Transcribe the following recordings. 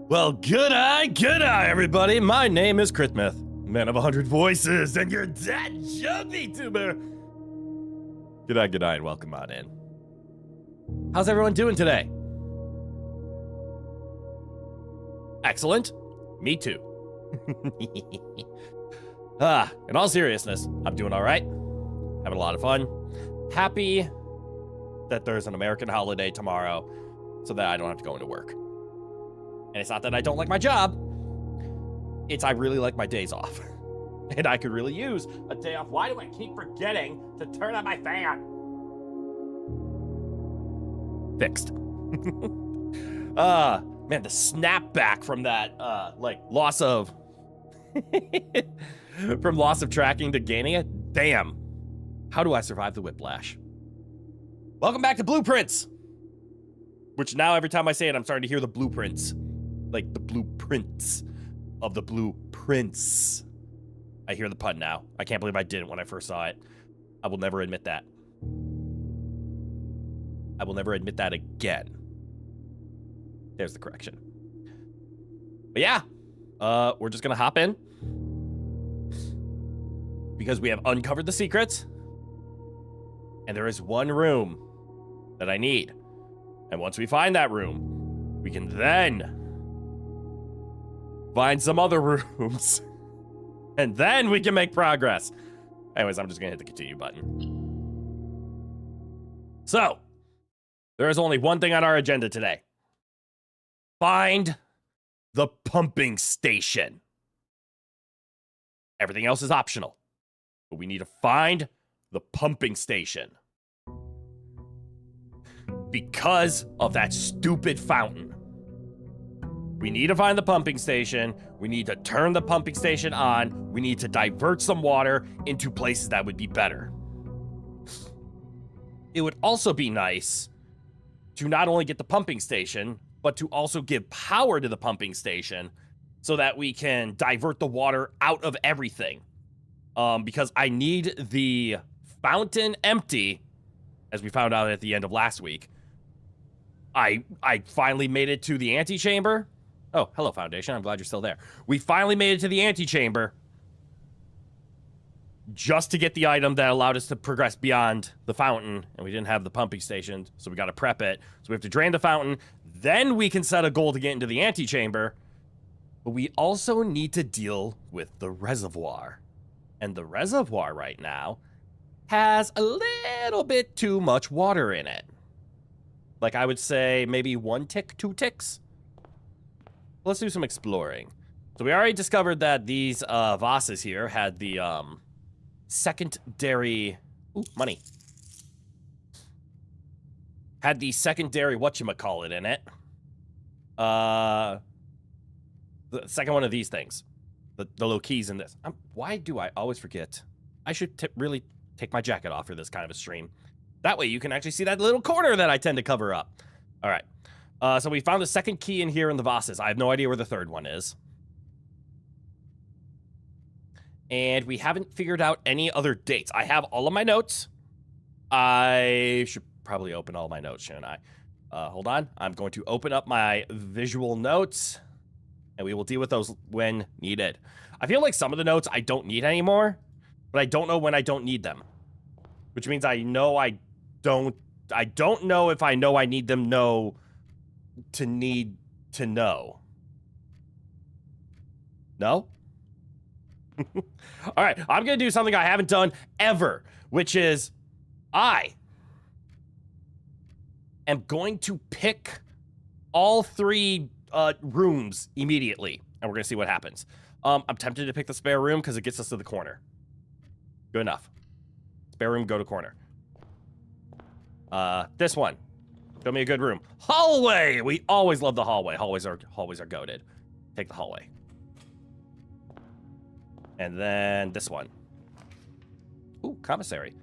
Well, good eye, everybody. My name is Mith, man of 100 voices, and you're dead joke VTuber. Good eye, and welcome on in. How's everyone doing today? Excellent. Me too. In all seriousness, I'm doing all right. Having a lot of fun. Happy that there's an American holiday tomorrow so that I don't have to go into work. And it's not that I don't like my job. It's I really like my days off. And I could really use a day off. Why do I keep forgetting to turn on my fan? Fixed. Man, the snapback from that, loss of... from loss of tracking to gaining it? Damn. How do I survive the whiplash? Welcome back to Blueprints! Which now, every time I say it, I'm starting to hear the blueprints. Like the blueprints of the blueprints. I hear the pun now. I can't believe I didn't when I first saw it. I will never admit that. I will never admit that again. There's the correction. But yeah, we're just gonna hop in. Because we have uncovered the secrets. And there is one room that I need. And once we find that room, we can then find some other rooms. And then we can make progress. Anyways, I'm just gonna hit the continue button. So, there is only one thing on our agenda today. Find the pumping station. Everything else is optional. But we need to find the pumping station. Because of that stupid fountain. We need to find the pumping station. We need to turn the pumping station on. We need to divert some water into places that would be better. It would also be nice to not only get the pumping station, but to also give power to the pumping station so that we can divert the water out of everything. Because I need the fountain empty, as we found out at the end of last week. I finally made it to the antechamber. Oh, hello, Foundation. I'm glad you're still there. We finally made it to the antechamber just to get the item that allowed us to progress beyond the fountain, and we didn't have the pumping station, so we got to prep it. So we have to drain the fountain. Then we can set a goal to get into the antechamber. But we also need to deal with the reservoir. And the reservoir right now has a little bit too much water in it. Like, I would say maybe 1 tick, 2 ticks. Let's do some exploring. So we already discovered that these vases here had the secondary... Ooh, money. Had the secondary whatchamacallit in it. The second one of these things. The little keys in this. Why do I always forget? I should really take my jacket off for this kind of a stream. That way you can actually see that little corner that I tend to cover up. All right. So we found the second key in here in the vases. I have no idea where the third one is. And we haven't figured out any other dates. I have all of my notes. I should probably open all my notes, shouldn't I? Hold on. I'm going to open up my visual notes. And we will deal with those when needed. I feel like some of the notes I don't need anymore. But I don't know when I don't need them. Which means I know I don't know if I know I need them to need to know. No? All right, I'm going to do something I haven't done ever, which is I am going to pick all 3 rooms immediately, and we're going to see what happens. I'm tempted to pick the spare room because it gets us to the corner. Good enough. Spare room, go to corner. This one. Show me a good room. Hallway! We always love the hallway. Hallways are goated. Take the hallway. And then this one. Ooh, commissary.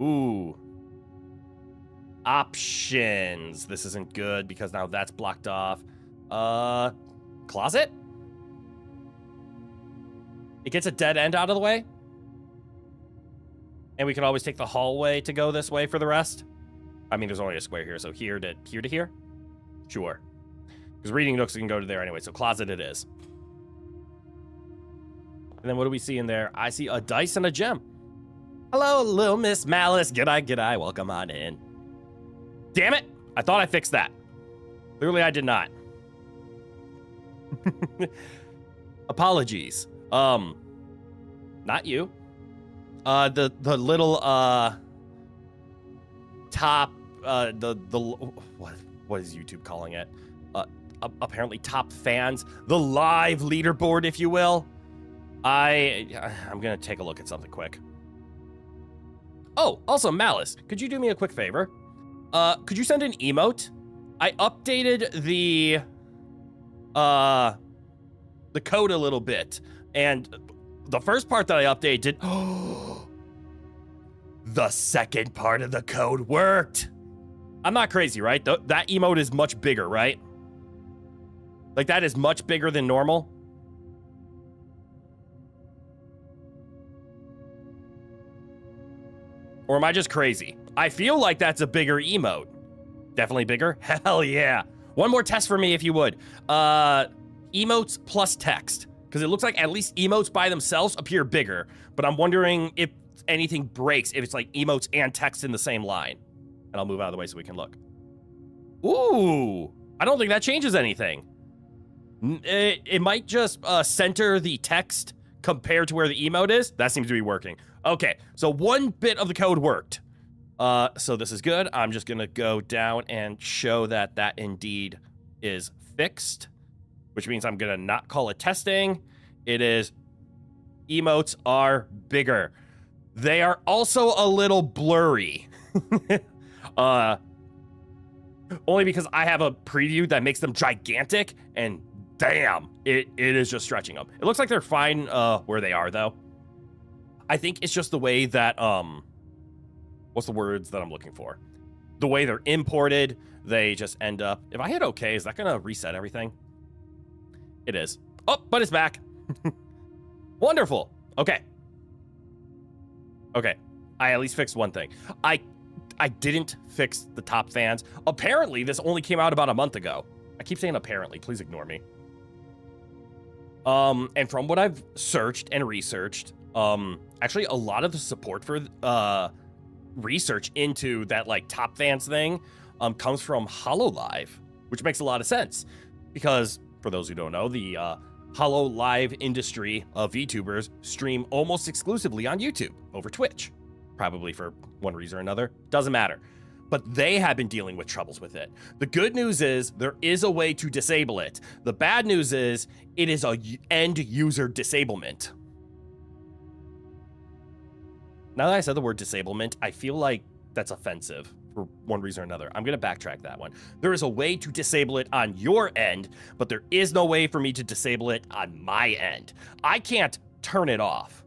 Ooh. Options. This isn't good because now that's blocked off. Closet? It gets a dead end out of the way. And we can always take the hallway to go this way for the rest. I mean, there's only a square here, so here to here? Sure. Because reading nooks can go to there anyway, so closet it is. And then what do we see in there? I see a dice and a gem. Hello, little Miss Malice. G'day. Welcome on in. Damn it. I thought I fixed that. Clearly I did not. Apologies. Not you. The little, top, what is YouTube calling it? Apparently top fans. The live leaderboard, if you will. I'm gonna take a look at something quick. Oh, also, Malice, could you do me a quick favor? Could you send an emote? I updated the code a little bit, and the first part that I updated, the second part of the code worked. I'm not crazy, right? That emote is much bigger, right? Like, that is much bigger than normal. Or am I just crazy? I feel like that's a bigger emote. Definitely bigger? Hell yeah. One more test for me, if you would. Emotes plus text. Because it looks like at least emotes by themselves appear bigger. But I'm wondering if anything breaks, if it's like emotes and text in the same line. And I'll move out of the way so we can look. Ooh. I don't think that changes anything. It might just center the text compared to where the emote is. That seems to be working. Okay, so one bit of the code worked. So this is good. I'm just gonna go down and show that that indeed is fixed, which means I'm gonna not call it testing. It is emotes are bigger. They are also a little blurry. Only because I have a preview that makes them gigantic, and damn, it is just stretching them. It looks like they're fine where they are, though. I think it's just the way that, what's the words that I'm looking for? The way they're imported, they just end up... If I hit OK, is that going to reset everything? It is. Oh, but it's back. Wonderful. Okay. Okay. I at least fixed one thing. I didn't fix the top fans. Apparently, this only came out about a month ago. I keep saying apparently. Please ignore me. And from what I've searched and researched, actually a lot of the support for research into that like top fans thing comes from HoloLive, which makes a lot of sense because for those who don't know, the HoloLive industry of VTubers stream almost exclusively on YouTube over Twitch, probably for one reason or another, doesn't matter. But they have been dealing with troubles with it. The good news is there is a way to disable it. The bad news is it is a end user disablement. Now that I said the word disablement, I feel like that's offensive for one reason or another. I'm going to backtrack that one. There is a way to disable it on your end, but there is no way for me to disable it on my end. I can't turn it off.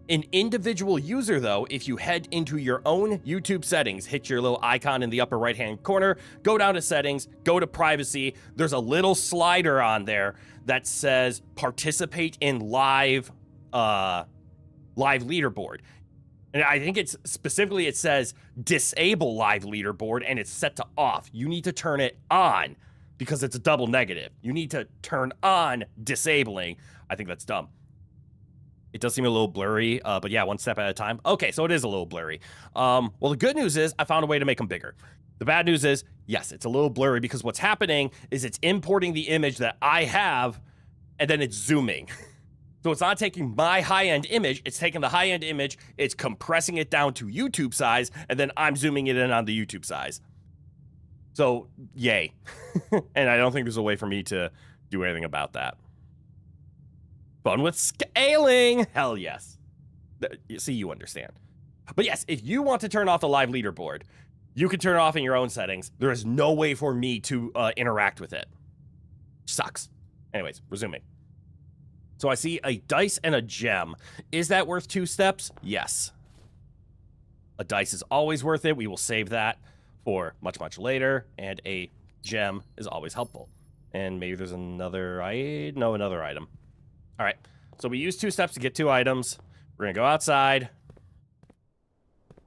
An individual user, though, if you head into your own YouTube settings, hit your little icon in the upper right-hand corner, go down to settings, go to privacy, there's a little slider on there that says participate in live leaderboard. And I think it's specifically, it says disable live leaderboard and it's set to off. You need to turn it on because it's a double negative. You need to turn on disabling. I think that's dumb. It does seem a little blurry, but yeah, one step at a time. Okay, so it is a little blurry. Well, the good news is I found a way to make them bigger. The bad news is, yes, it's a little blurry because what's happening is it's importing the image that I have and then it's zooming. So it's not taking my high-end image, it's taking the high-end image, it's compressing it down to YouTube size, and then I'm zooming it in on the YouTube size. So, yay. And I don't think there's a way for me to do anything about that. Fun with scaling! Hell yes. See, you understand. But yes, if you want to turn off the live leaderboard, you can turn it off in your own settings. There is no way for me to interact with it. Sucks. Anyways, resuming. So I see a dice and a gem. Is that worth 2 steps? Yes. A dice is always worth it. We will save that for much, much later. And a gem is always helpful. And maybe there's another another item. All right. So we use 2 steps to get 2 items. We're going to go outside.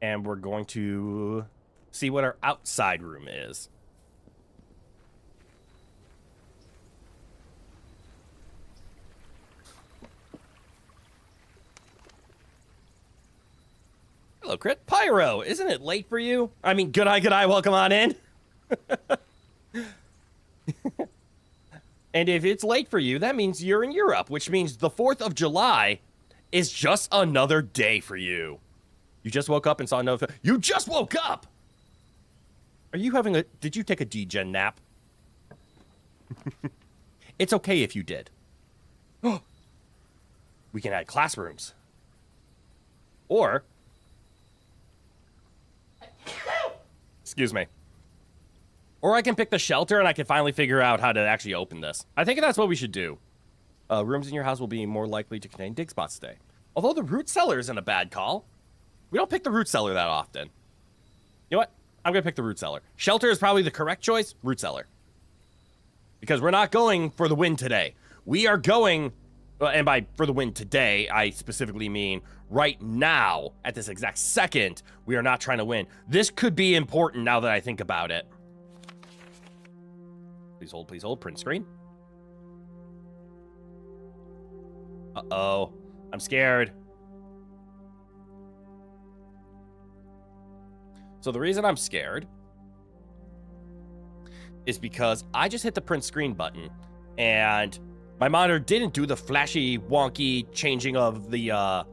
And we're going to see what our outside room is. Hello, Crit. Pyro, isn't it late for you? I mean, good eye, welcome on in. And if it's late for you, that means you're in Europe, which means the 4th of July is just another day for you. You just woke up and saw no... You just woke up! Are you having a... Did you take a degen nap? It's okay if you did. We can add classrooms. Or... Excuse me. Or I can pick the shelter and I can finally figure out how to actually open this. I think that's what we should do. Rooms in your house will be more likely to contain dig spots today. Although the root cellar isn't a bad call. We don't pick the root cellar that often. You know what? I'm going to pick the root cellar. Shelter is probably the correct choice. Root cellar. Because we're not going for the win today. We are going... and by for the win today, I specifically mean right now, at this exact second, we are not trying to win. This could be important now that I think about it. Please hold, print screen. Uh-oh, I'm scared. So the reason I'm scared is because I just hit the print screen button and my monitor didn't do the flashy, wonky changing of the,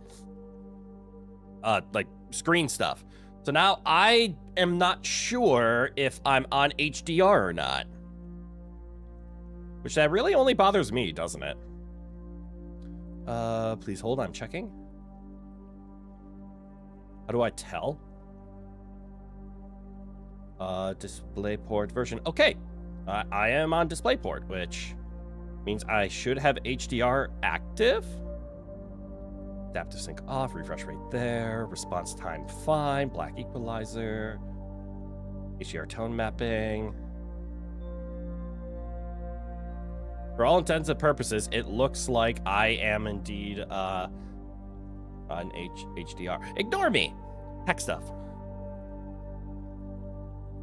like, screen stuff. So now I am not sure if I'm on HDR or not. Which that really only bothers me, doesn't it? Please hold, I'm checking. How do I tell? DisplayPort version. Okay, I am on DisplayPort, which means I should have HDR active. Adaptive sync off, refresh rate there, response time fine, black equalizer, HDR tone mapping. For all intents and purposes, it looks like I am indeed on HDR. Ignore me! Tech stuff.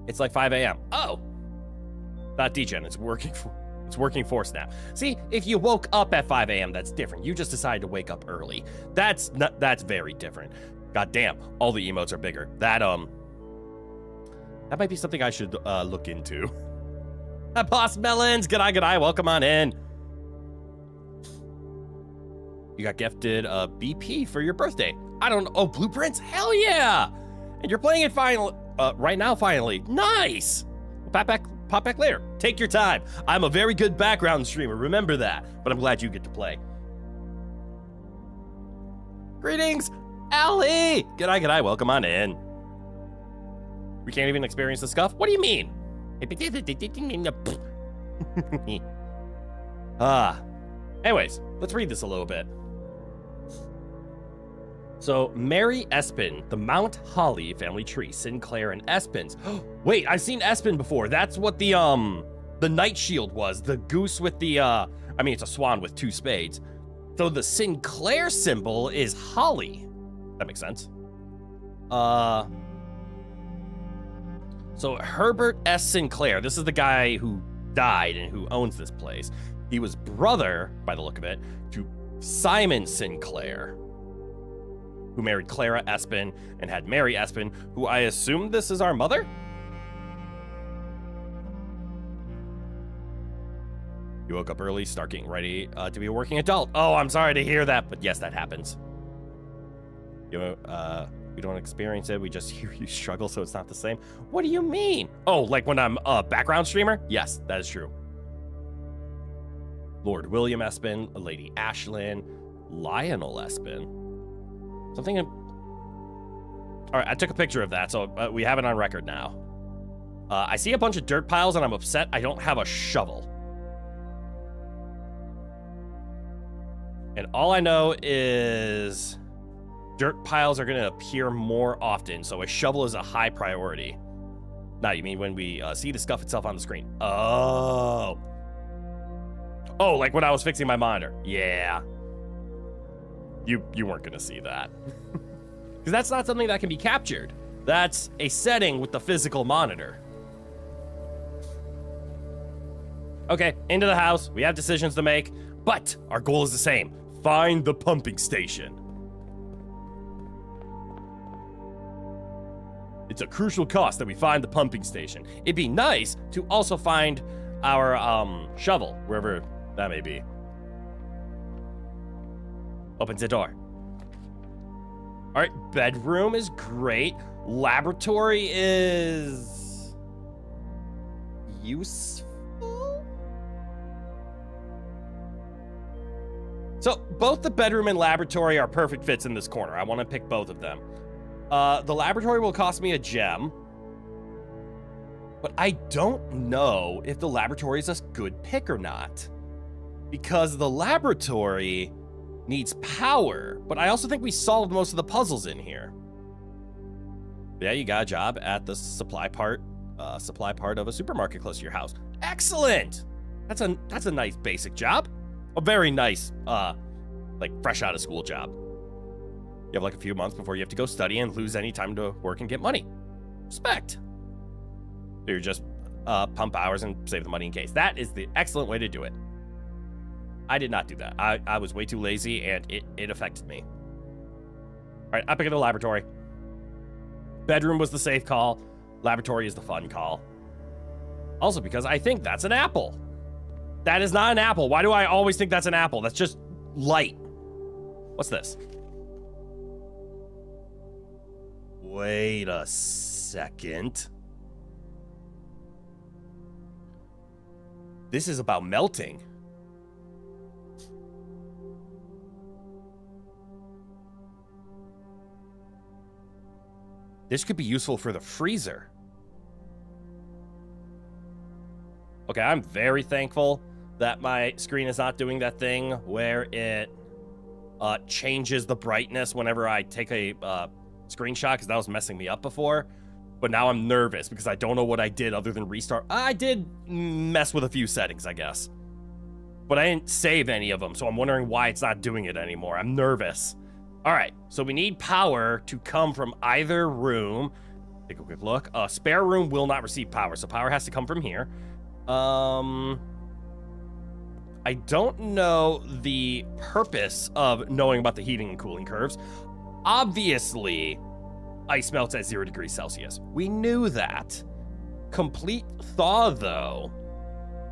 It's like 5 a.m. Oh! Not degen, it's working force now. See, if you woke up at 5 a.m., that's different. You just decided to wake up early. That's very different. God damn, all the emotes are bigger. That might be something I should look into. Boss Melons, good eye, welcome on in. You got gifted a BP for your birthday. I don't know. Oh, blueprints? Hell yeah! And you're playing it right now, finally. Nice! Pop back later. Take your time. I'm a very good background streamer, remember that. But I'm glad you get to play. Greetings, Allie! Good eye, welcome on in. We can't even experience the scuff? What do you mean? Anyways, let's read this a little bit. So, Mary Espin, the Mount Holly family tree, Sinclair and Espins. Wait, I've seen Espin before. That's what the night shield was. The goose with the, I mean, it's a swan with 2 spades. So the Sinclair symbol is holly. That makes sense. So Herbert S. Sinclair, this is the guy who died and who owns this place. He was brother, by the look of it, to Simon Sinclair, who married Clara Espin and had Mary Espin, who I assume this is our mother? You woke up early, start getting ready to be a working adult. Oh, I'm sorry to hear that, but yes, that happens. We don't experience it, we just hear you struggle, so it's not the same. What do you mean? Oh, like when I'm a background streamer? Yes, that is true. Lord William Espin, Lady Ashlyn, Lionel Espin. Something in... All right, I took a picture of that, so we have it on record now. I see a bunch of dirt piles, and I'm upset I don't have a shovel. And all I know is dirt piles are going to appear more often, so a shovel is a high priority. Now, you mean when we see the scuff itself on the screen? Oh. Oh, like when I was fixing my monitor. Yeah. You weren't going to see that. Because that's not something that can be captured. That's a setting with the physical monitor. Okay, into the house. We have decisions to make, but our goal is the same. Find the pumping station. It's a crucial cost that we find the pumping station. It'd be nice to also find our shovel, wherever that may be. Opens the door. All right, bedroom is great. Laboratory is useful. So both the bedroom and laboratory are perfect fits in this corner. I want to pick both of them. The laboratory will cost me a gem, but I don't know if the laboratory is a good pick or not, because the laboratory needs power, but I also think we solved most of the puzzles in here. Yeah, you got a job at the supply part of a supermarket close to your house. Excellent. That's a nice basic job. A very nice, like fresh out of school job. You have like a few months before you have to go study and lose any time to work and get money. Respect. So you're just pump hours and save the money in case. That is the excellent way to do it. I did not do that. I was way too lazy and it affected me. All right, I pick up the laboratory. Bedroom was the safe call. Laboratory is the fun call. Also because I think that's an apple. That is not an apple. Why do I always think that's an apple? That's just light. What's this? Wait a second. This is about melting. This could be useful for the freezer. Okay, I'm very thankful that my screen is not doing that thing where it changes the brightness whenever I take a screenshot, because that was messing me up before. But now I'm nervous because I don't know what I did other than restart. I did mess with a few settings, I guess. But I didn't save any of them, so I'm wondering why it's not doing it anymore. I'm nervous. All right, so we need power to come from either room. Take a quick look. Spare room will not receive power, so power has to come from here. I don't know the purpose of knowing about the heating and cooling curves. Obviously, ice melts at 0 degrees Celsius. We knew that. Complete thaw, though,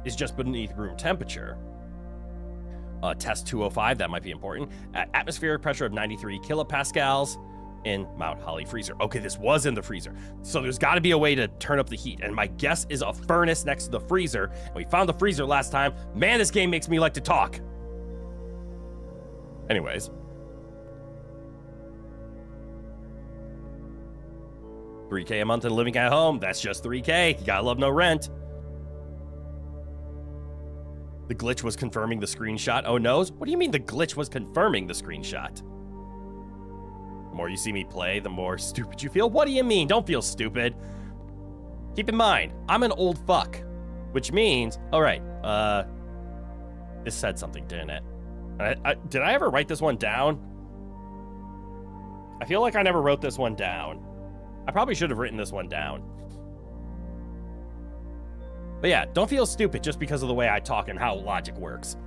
is just beneath room temperature. Test 205, that might be important. At atmospheric pressure of 93 kilopascals in Mount Holly freezer. Okay, this was in the freezer. So there's got to be a way to turn up the heat. And my guess is a furnace next to the freezer. And we found the freezer last time. Man, this game makes me like to talk. Anyways. $3K a month and living at home. That's just $3K. You gotta love no rent. The glitch was confirming the screenshot. Oh, noes? What do you mean the glitch was confirming the screenshot? The more you see me play, the more stupid you feel. What do you mean? Don't feel stupid. Keep in mind, I'm an old fuck. Which means, all right, this said something, didn't it? Did I ever write this one down? I feel like I never wrote this one down. I probably should have written this one down. But yeah, don't feel stupid just because of the way I talk and how logic works.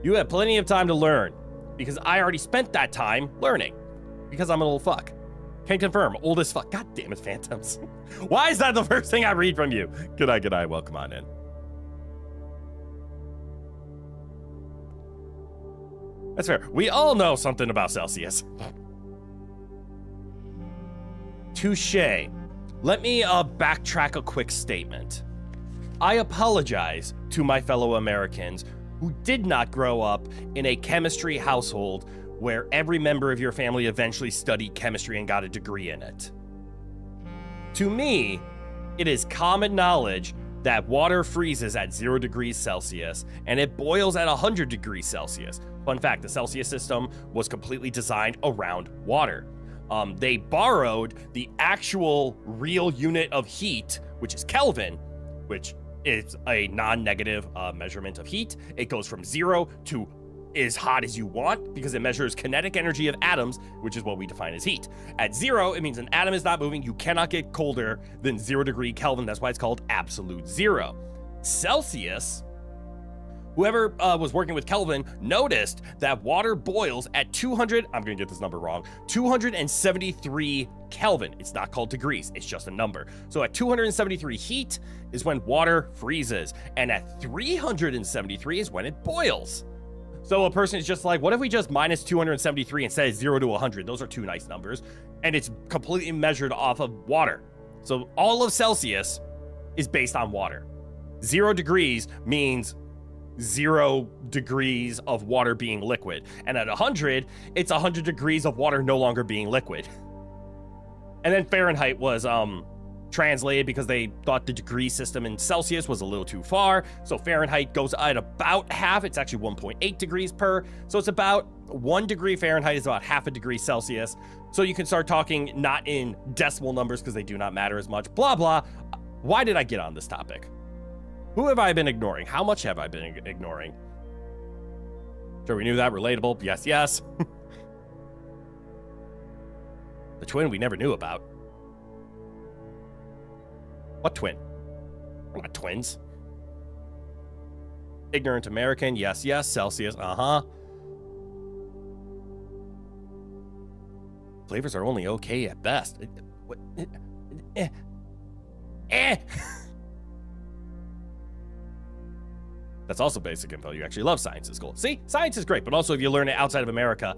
You have plenty of time to learn, because I already spent that time learning, because I'm an old fuck. Can confirm, old as fuck. God damn it, Phantoms. Why is that the first thing I read from you? Good night, welcome on in. That's fair. We all know something about Celsius. Touché. Let me backtrack a quick statement. I apologize to my fellow Americans who did not grow up in a chemistry household where every member of your family eventually studied chemistry and got a degree in it. To me, it is common knowledge that water freezes at 0 degrees Celsius and it boils at 100 degrees Celsius. Fun fact, the Celsius system was completely designed around water. They borrowed the actual real unit of heat, which is Kelvin, which is a non-negative measurement of heat. It goes from 0 to as hot as you want because it measures kinetic energy of atoms, which is what we define as heat. At 0, it means an atom is not moving. You cannot get colder than 0 degree Kelvin. That's why it's called absolute zero. Celsius Whoever was working with Kelvin noticed that water boils at 200, I'm going to get this number wrong, 273 Kelvin. It's not called degrees, it's just a number. So at 273 heat is when water freezes, and at 373 is when it boils. So a person is just like, what if we just minus 273 instead of 0 to 100? Those are two nice numbers. And it's completely measured off of water. So all of Celsius is based on water. 0 degrees means 0 degrees of water being liquid. And at 100, it's 100 degrees of water no longer being liquid. And then Fahrenheit was translated because they thought the degree system in Celsius was a little too far. So Fahrenheit goes at about half. It's actually 1.8 degrees per. So it's about 1 degree Fahrenheit is about half a degree Celsius. So you can start talking not in decimal numbers because they do not matter as much. Blah, blah. Why did I get on this topic? Who have I been ignoring? How much have I been ignoring? Sure, we knew that. Relatable. Yes, yes. The twin we never knew about. What twin? We're not twins. Ignorant American. Yes, yes. Celsius. Uh-huh. Flavors are only okay at best. What? That's also basic info. You actually love science in school. See, science is great, but also if you learn it outside of America,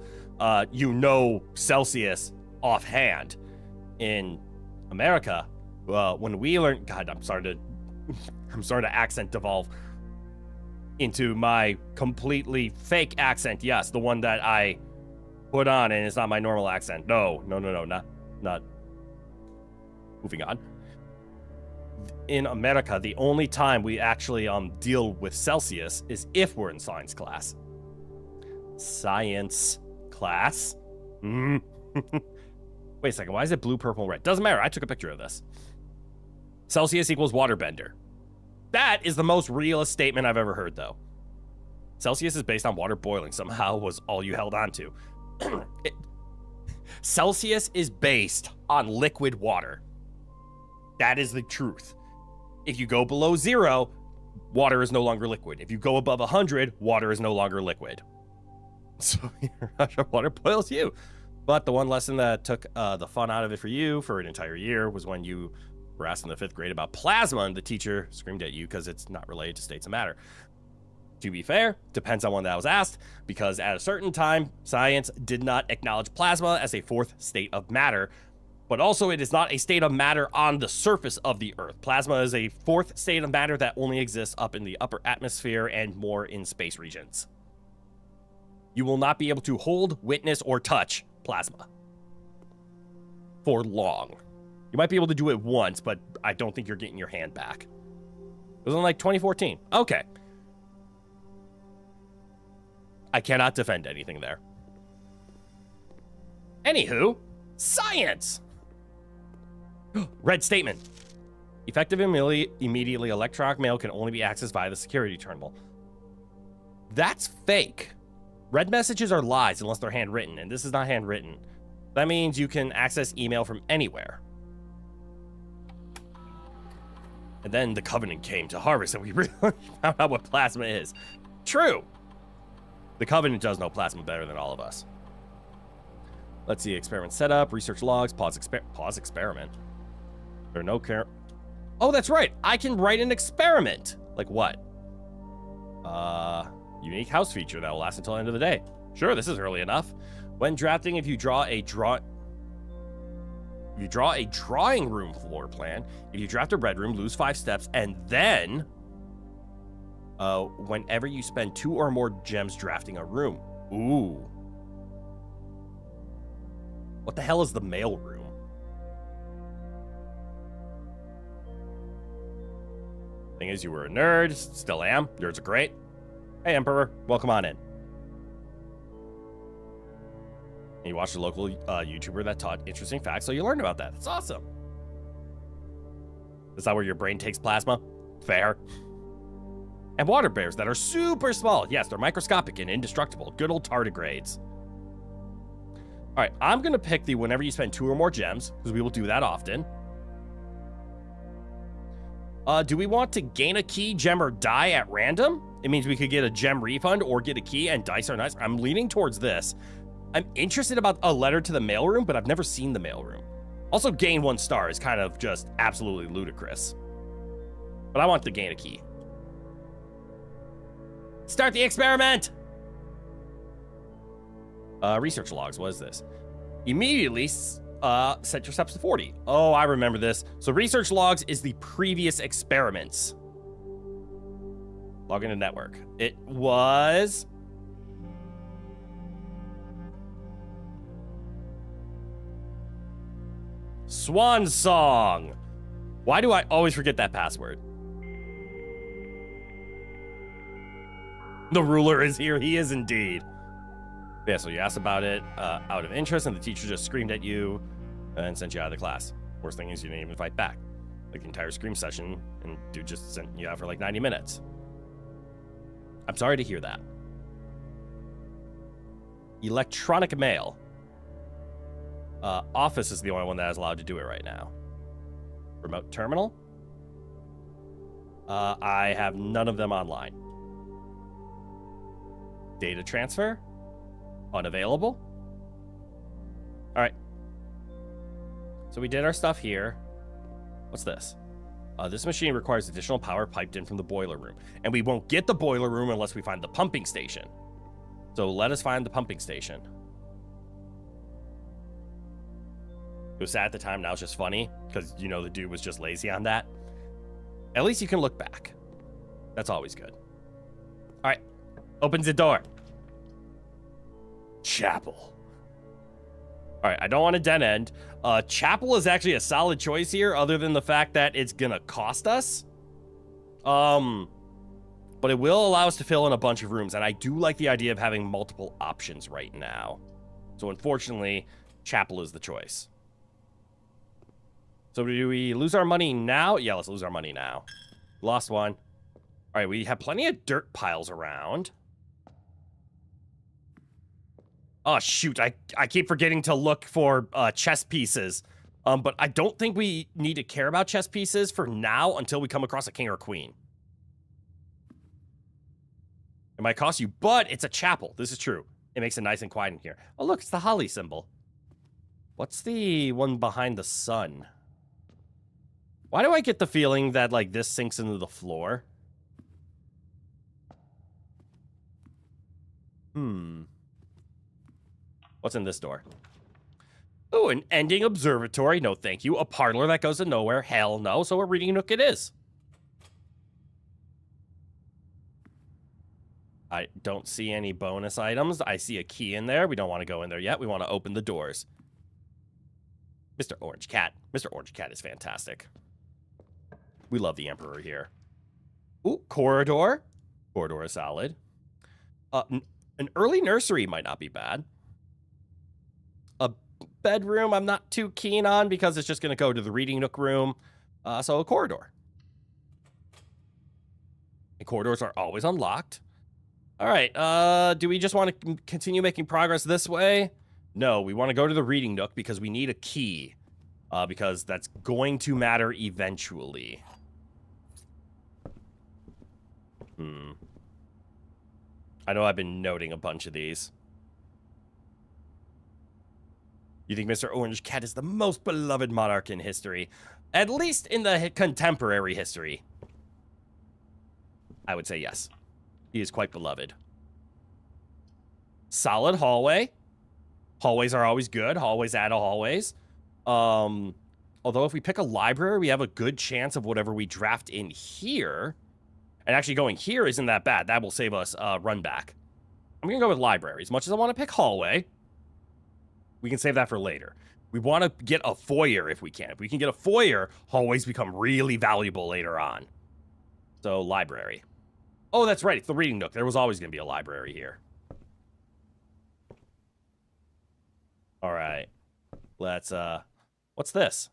you know Celsius offhand. In America, when we learn, God, I'm starting to accent devolve into my completely fake accent. Yes, the one that I put on, and it's not my normal accent. No, not. Moving on. In America, the only time we actually deal with Celsius is if we're in science class. Science class? Wait a second, why is it blue, purple, red? Doesn't matter, I took a picture of this. Celsius equals waterbender. That is the most realist statement I've ever heard, though. Celsius is based on water boiling, somehow was all you held on to. Celsius is based on liquid water. That is the truth. If you go below 0, water is no longer liquid. If you go above 100, water is no longer liquid. So water boils you. But the one lesson that took the fun out of it for you for an entire year was when you were asked in the 5th grade about plasma, and the teacher screamed at you because it's not related to states of matter. To be fair, depends on when that was asked, because at a certain time, science did not acknowledge plasma as a 4th state of matter, but also it is not a state of matter on the surface of the Earth. Plasma is a 4th state of matter that only exists up in the upper atmosphere and more in space regions. You will not be able to hold, witness, or touch plasma for long. You might be able to do it once, but I don't think you're getting your hand back. It was in like 2014. Okay. I cannot defend anything there. Anywho, science! Red statement. Effective immediately electronic mail can only be accessed via the security terminal. That's fake. Red messages are lies unless they're handwritten, and this is not handwritten. That means you can access email from anywhere. And then the Covenant came to harvest, and we really found out what plasma is. True. The Covenant does know plasma better than all of us. Let's see, experiment setup, research logs, pause experiment. There are no Oh, that's right. I can write an experiment. Like what? Unique house feature that will last until the end of the day. Sure, this is early enough. When drafting, if you draw a drawing room floor plan, if you draft a red room, lose 5 steps, and then whenever you spend 2 or more gems drafting a room. Ooh. What the hell is the mail room? Thing is, you were a nerd, still am. Nerds are great. Hey, Emperor, welcome on in. And you watched a local YouTuber that taught interesting facts, so you learned about that. That's awesome. Is that where your brain takes plasma? Fair. And water bears that are super small. Yes, they're microscopic and indestructible. Good old tardigrades. All right, I'm going to pick the whenever you spend 2 or more gems, because we will do that often. Do we want to gain a key, gem, or die at random? It means we could get a gem refund or get a key, and dice are nice. I'm leaning towards this. I'm interested about a letter to the mailroom, but I've never seen the mailroom. Also, gain 1 star is kind of just absolutely ludicrous. But I want to gain a key. Start the experiment! Research logs, what is this? Immediately set your steps to 40. Oh, I remember this. So research logs is the previous experiments. Log into network. It was... Swan Song. Why do I always forget that password? The ruler is here. He is indeed. Yeah, so you asked about it out of interest, and the teacher just screamed at you and sent you out of the class. Worst thing is you didn't even fight back. Like the entire scream session, and dude just sent you out for like 90 minutes. I'm sorry to hear that. Electronic mail. Office is the only one that is allowed to do it right now. Remote terminal. I have none of them online. Data transfer. Unavailable. All right. So we did our stuff here. What's this? This machine requires additional power piped in from the boiler room. And we won't get the boiler room unless we find the pumping station. So let us find the pumping station. It was sad at the time, now it's just funny, because, you know, the dude was just lazy on that. At least you can look back. That's always good. All right. Opens the door. Chapel. All right, I don't want a dead end. Chapel is actually a solid choice here, other than the fact that it's gonna cost us. But it will allow us to fill in a bunch of rooms, and I do like the idea of having multiple options right now. So unfortunately, Chapel is the choice. So do we lose our money now? Yeah, let's lose our money now. Lost one. All right, we have plenty of dirt piles around. Oh, shoot. I keep forgetting to look for chess pieces. But I don't think we need to care about chess pieces for now until we come across a king or queen. It might cost you, but it's a chapel. This is true. It makes it nice and quiet in here. Oh, look, it's the holly symbol. What's the one behind the sun? Why do I get the feeling that, like, this sinks into the floor? What's in this door? Oh, an ending observatory. No, thank you. A parlor that goes to nowhere. Hell no. So a reading nook it is. I don't see any bonus items. I see a key in there. We don't want to go in there yet. We want to open the doors. Mr. Orange Cat. Mr. Orange Cat is fantastic. We love the Emperor here. Ooh, corridor. Corridor is solid. An early nursery might not be bad. A bedroom I'm not too keen on because it's just going to go to the reading nook room. So a corridor. And corridors are always unlocked. All right. Do we just want to continue making progress this way? No, we want to go to the reading nook because we need a key. Because that's going to matter eventually. I know I've been noting a bunch of these. You think Mr. Orange Cat is the most beloved monarch in history? At least in the contemporary history. I would say yes. He is quite beloved. Solid hallway. Hallways are always good. Hallways add hallways. Although if we pick a library, we have a good chance of whatever we draft in here. And actually going here isn't that bad. That will save us run back. I'm going to go with library. As much as I want to pick hallway, we can save that for later. We want to get a foyer if we can. If we can get a foyer, hallways become really valuable later on. So library. Oh, that's right. It's the reading nook. There was always going to be a library here. All right. Let's, what's this?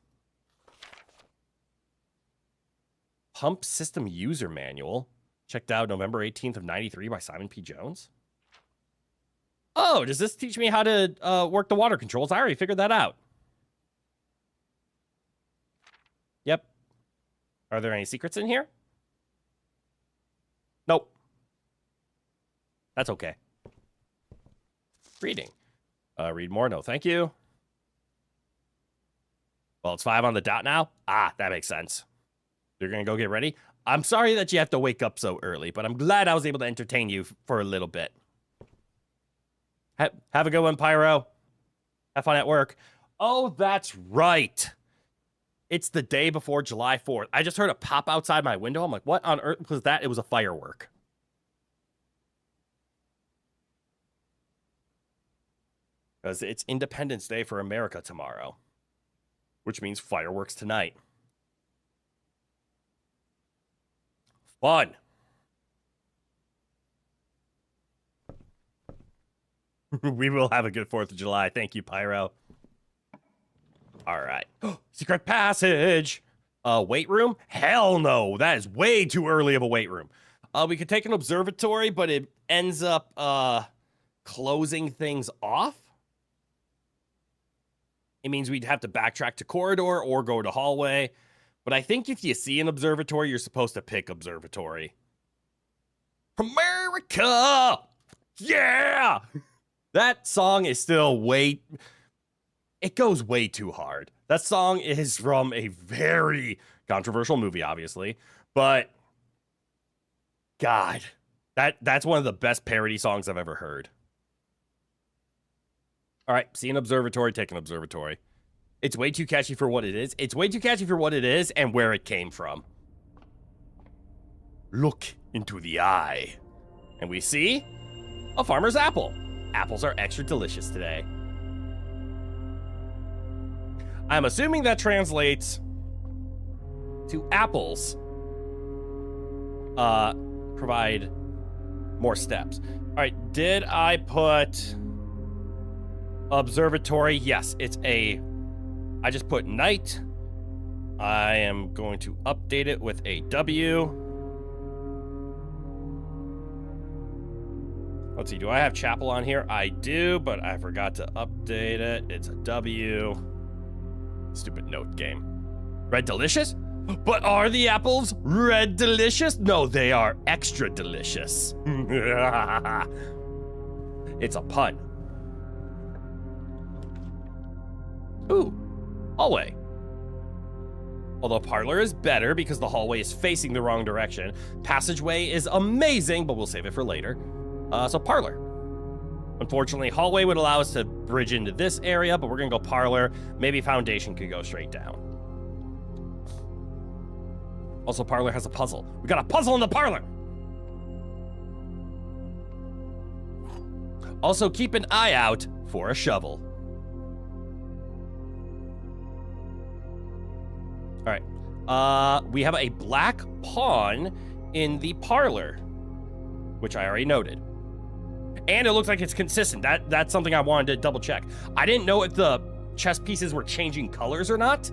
Pump System User Manual. Checked out November 18th of 93 by Simon P. Jones. Oh, does this teach me how to work the water controls? I already figured that out. Yep. Are there any secrets in here? Nope. That's okay. Reading. Read more. No, thank you. Well, it's 5 on the dot now. Ah, that makes sense. You're going to go get ready? I'm sorry that you have to wake up so early, but I'm glad I was able to entertain you for a little bit. Have a good one, Pyro. Have fun at work. Oh, that's right. It's the day before July 4th. I just heard a pop outside my window. I'm like, what on earth was that? It was a firework. Because it's Independence Day for America tomorrow. Which means fireworks tonight. Fun. We will have a good 4th of July. Thank you, Pyro. All right. Secret passage. Weight room? Hell no. That is way too early of a weight room. We could take an observatory, but it ends up closing things off. It means we'd have to backtrack to corridor or go to hallway. But I think if you see an observatory, you're supposed to pick observatory. America! Yeah! That song is still it goes way too hard. That song is from a very controversial movie, obviously. But, God, that's one of the best parody songs I've ever heard. All right, see an observatory, take an observatory. It's way too catchy for what it is. It's way too catchy for what it is and where it came from. Look into the eye. And we see a farmer's apple. Apples are extra delicious today. I'm assuming that translates to apples provide more steps. All right, did I put observatory? Yes, I just put night. I am going to update it with a W. Let's see, do I have chapel on here? I do, but I forgot to update it. It's a W. Stupid note game. Red delicious? But are the apples red delicious? No, they are extra delicious. It's a pun. Ooh, hallway. Although parlor is better because the hallway is facing the wrong direction. Passageway is amazing, but we'll save it for later. So parlor. Unfortunately, hallway would allow us to bridge into this area, but we're gonna go parlor. Maybe foundation could go straight down. Also, parlor has a puzzle. We got a puzzle in the parlor! Also, keep an eye out for a shovel. All right. We have a black pawn in the parlor, which I already noted. And it looks like it's consistent. That's something I wanted to double check. I didn't know if the chess pieces were changing colors or not.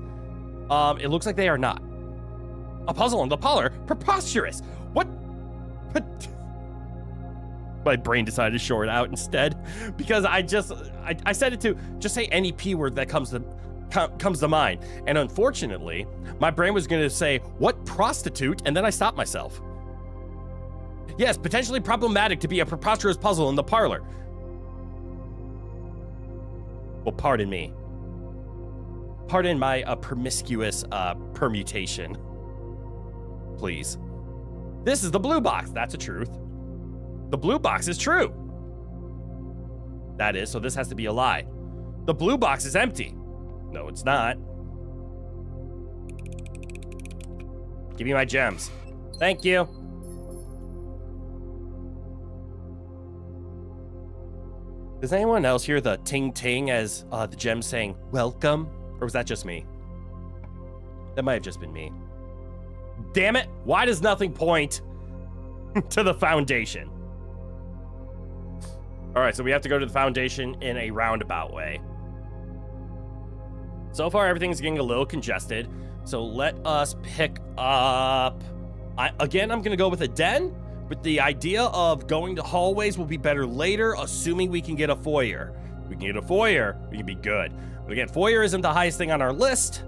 It looks like they are not. A puzzle in the parlor? Preposterous. What? My brain decided to short out instead because I said it to just say any P word that comes to mind. And unfortunately, my brain was going to say, what prostitute? And then I stopped myself. Yes, potentially problematic to be a preposterous puzzle in the parlor. Well, pardon me. Pardon my promiscuous permutation. Please. This is the blue box. That's a truth. The blue box is true. That is, so this has to be a lie. The blue box is empty. No, it's not. Give me my gems. Thank you. Does anyone else hear the ting-ting as the gems saying, welcome? Or was that just me? That might have just been me. Damn it, why does nothing point to the foundation? All right, so we have to go to the foundation in a roundabout way. So far, everything's getting a little congested. So let us pick up... Again, I'm going to go with a den, but the idea of going to hallways will be better later, assuming we can get a foyer. If we can get a foyer, we can be good. But again, foyer isn't the highest thing on our list.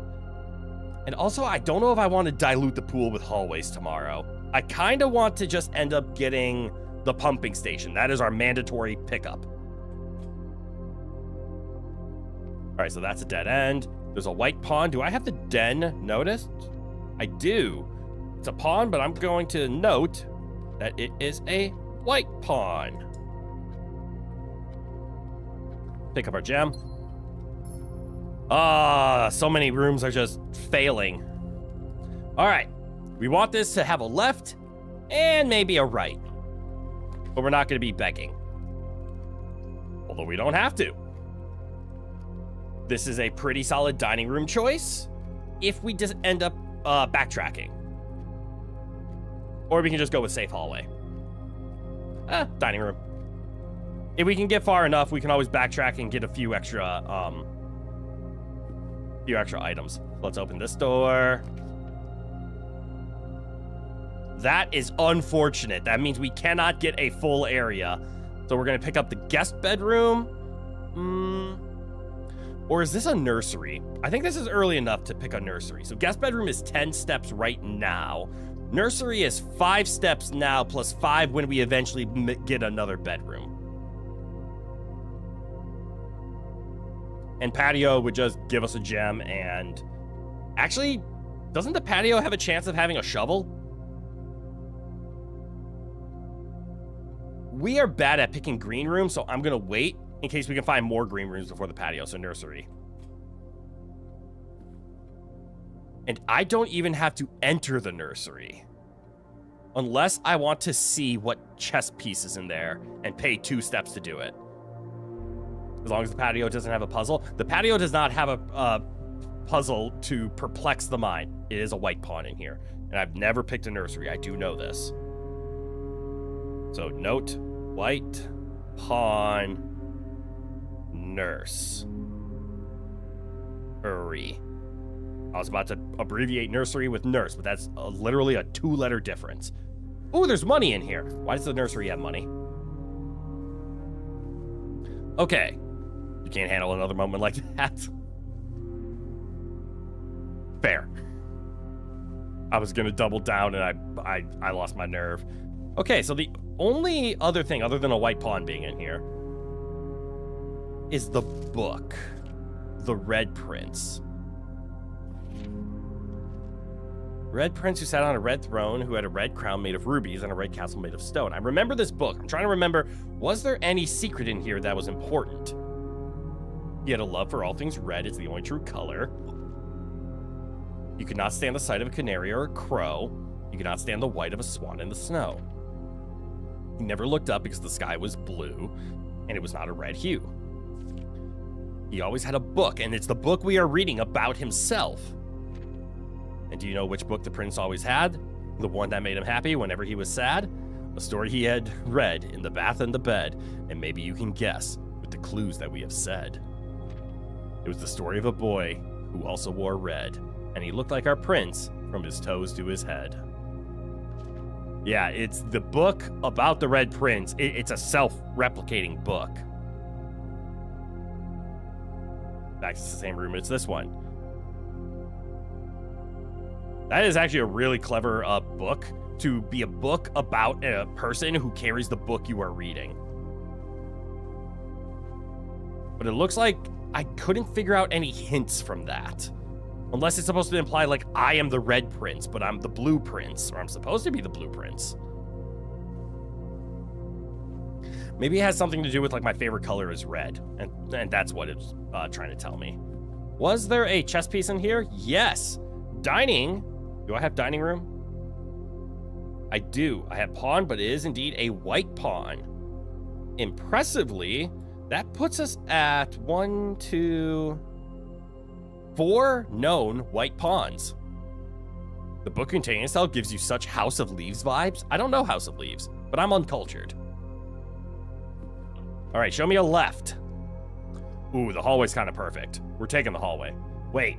And also, I don't know if I want to dilute the pool with hallways tomorrow. I kind of want to just end up getting the pumping station. That is our mandatory pickup. All right, so that's a dead end. There's a white pawn. Do I have the den noticed? I do. It's a pawn, but I'm going to note that it is a white pawn. Pick up our gem. Ah, so many rooms are just failing. All right, we want this to have a left and maybe a right, but we're not going to be begging. Although we don't have to. This is a pretty solid dining room choice if we just end up backtracking. Or we can just go with safe hallway. Dining room. If we can get far enough, we can always backtrack and get a few extra items. Let's open this door. That is unfortunate. That means we cannot get a full area. So we're going to pick up the guest bedroom. Or is this a nursery? I think this is early enough to pick a nursery. So guest bedroom is 10 steps right now. Nursery is 5 steps now, plus 5 when we eventually get another bedroom. And patio would just give us a gem and... Actually, doesn't the patio have a chance of having a shovel? We are bad at picking green rooms, so I'm going to wait in case we can find more green rooms before the patio, so nursery. And I don't even have to enter the nursery. Unless I want to see what chess piece is in there and pay 2 steps to do it. As long as the patio doesn't have a puzzle. The patio does not have a puzzle to perplex the mind. It is a white pawn in here. And I've never picked a nursery. I do know this. So note, white, pawn, nurse. Hurry. I was about to abbreviate nursery with nurse, but that's literally a 2-letter difference. Ooh, there's money in here. Why does the nursery have money? Okay. You can't handle another moment like that. Fair. I was gonna double down and I lost my nerve. Okay, so the only other thing other than a white pawn being in here is the book. The Red Prince. Red Prince who sat on a red throne, who had a red crown made of rubies and a red castle made of stone. I remember this book. I'm trying to remember, was there any secret in here that was important? He had a love for all things red. It's the only true color. You could not stand the sight of a canary or a crow. You could not stand the white of a swan in the snow. He never looked up because the sky was blue, and it was not a red hue. He always had a book, and it's the book we are reading about himself. And do you know which book the prince always had? The one that made him happy whenever he was sad? A story he had read in the bath and the bed, and maybe you can guess with the clues that we have said. It was the story of a boy who also wore red, and he looked like our prince from his toes to his head. Yeah, it's the book about the Red Prince. It's a self-replicating book. Back to the same room, it's this one. That is actually a really clever book, to be a book about a person who carries the book you are reading. But it looks like I couldn't figure out any hints from that. Unless it's supposed to imply, like, I am the Red Prince, but I'm the Blue Prince, or I'm supposed to be the Blue Prince. Maybe it has something to do with, like, my favorite color is red, and that's what it's trying to tell me. Was there a chess piece in here? Yes. Dining. Do I have dining room? I do. I have pawn, but it is indeed a white pawn. Impressively, that puts us at 1, 2... 4 known white pawns. The book containing itself gives you such House of Leaves vibes. I don't know House of Leaves, but I'm uncultured. All right, show me a left. Ooh, the hallway's kind of perfect. We're taking the hallway. Wait,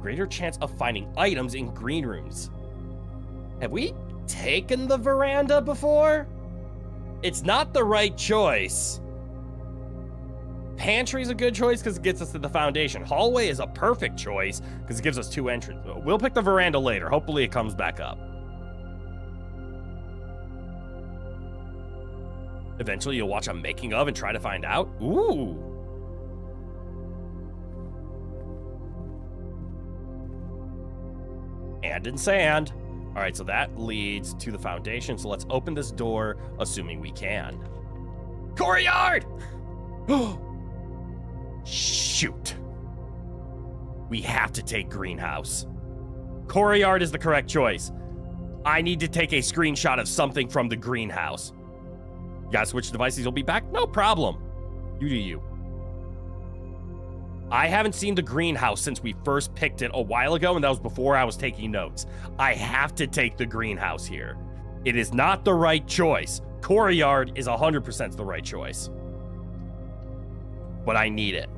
greater chance of finding items in green rooms. Have we taken the veranda before? It's not the right choice. Pantry's a good choice because it gets us to the foundation. Hallway is a perfect choice because it gives us 2 entrances. We'll pick the veranda later. Hopefully it comes back up. Eventually, you'll watch a making of and try to find out. Ooh. And in sand. All right, so that leads to the foundation. So let's open this door, assuming we can. Courtyard! Shoot. We have to take greenhouse. Courtyard is the correct choice. I need to take a screenshot of something from the greenhouse. You gotta switch devices, you'll be back? No problem. You do you. I haven't seen the greenhouse since we first picked it a while ago, and that was before I was taking notes. I have to take the greenhouse here. It is not the right choice. Courtyard is 100% the right choice. But I need it.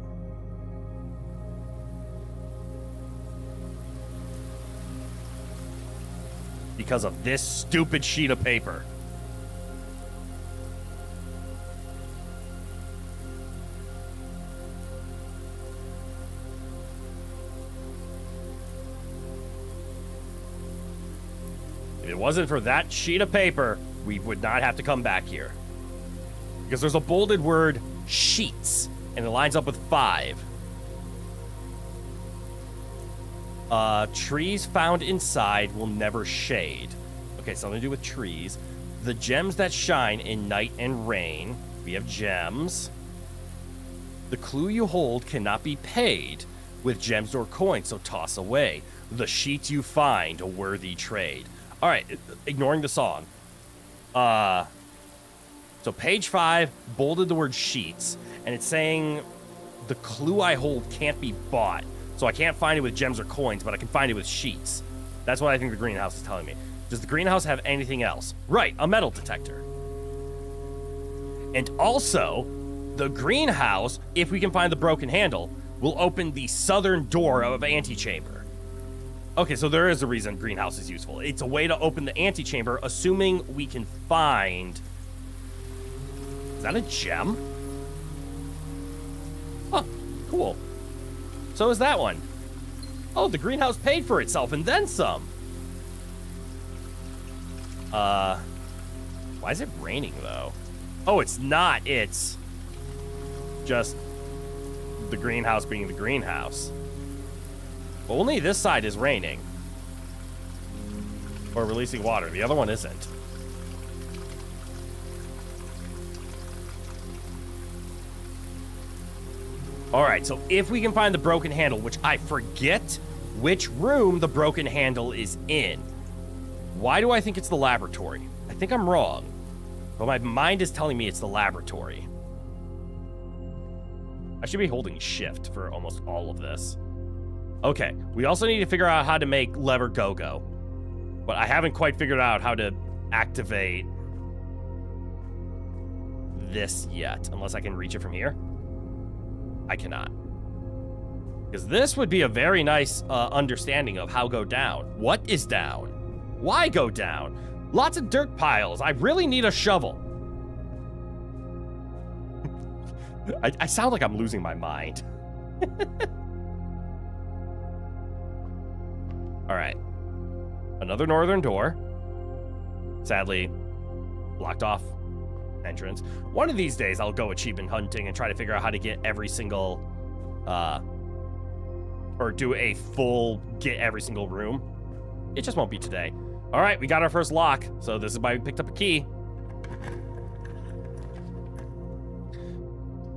Because of this stupid sheet of paper. If it wasn't for that sheet of paper, we would not have to come back here. Because there's a bolded word, sheets, and it lines up with 5. Trees found inside will never shade. Okay, something to do with trees. The gems that shine in night and rain. We have gems. The clue you hold cannot be paid with gems or coins, so toss away. The sheets you find, a worthy trade. All right, ignoring the song. So page 5, bolded the word sheets, and it's saying the clue I hold can't be bought. So I can't find it with gems or coins, but I can find it with sheets. That's what I think the greenhouse is telling me. Does the greenhouse have anything else? Right, a metal detector. And also, the greenhouse, if we can find the broken handle, will open the southern door of antechamber. Okay, so there is a reason greenhouse is useful. It's a way to open the antechamber, assuming we can find... Is that a gem? Huh, cool. So is that one. Oh, the greenhouse paid for itself and then some. Why is it raining though? Oh, it's not. It's just the greenhouse being the greenhouse. Only this side is raining. Or releasing water. The other one isn't. All right, so if we can find the broken handle, which I forget which room the broken handle is in. Why do I think it's the laboratory? I think I'm wrong, but my mind is telling me it's the laboratory. I should be holding shift for almost all of this. Okay, we also need to figure out how to make lever go-go, but I haven't quite figured out how to activate this yet, unless I can reach it from here. I cannot. Because this would be a very nice understanding of how go down. What is down? Why go down? Lots of dirt piles. I really need a shovel. I sound like I'm losing my mind. All right. Another northern door. Sadly, blocked off entrance. One of these days I'll go achievement hunting and try to figure out how to get every single or do a full get every single room. It just won't be today. All right, we got our first lock, so this is why we picked up a key.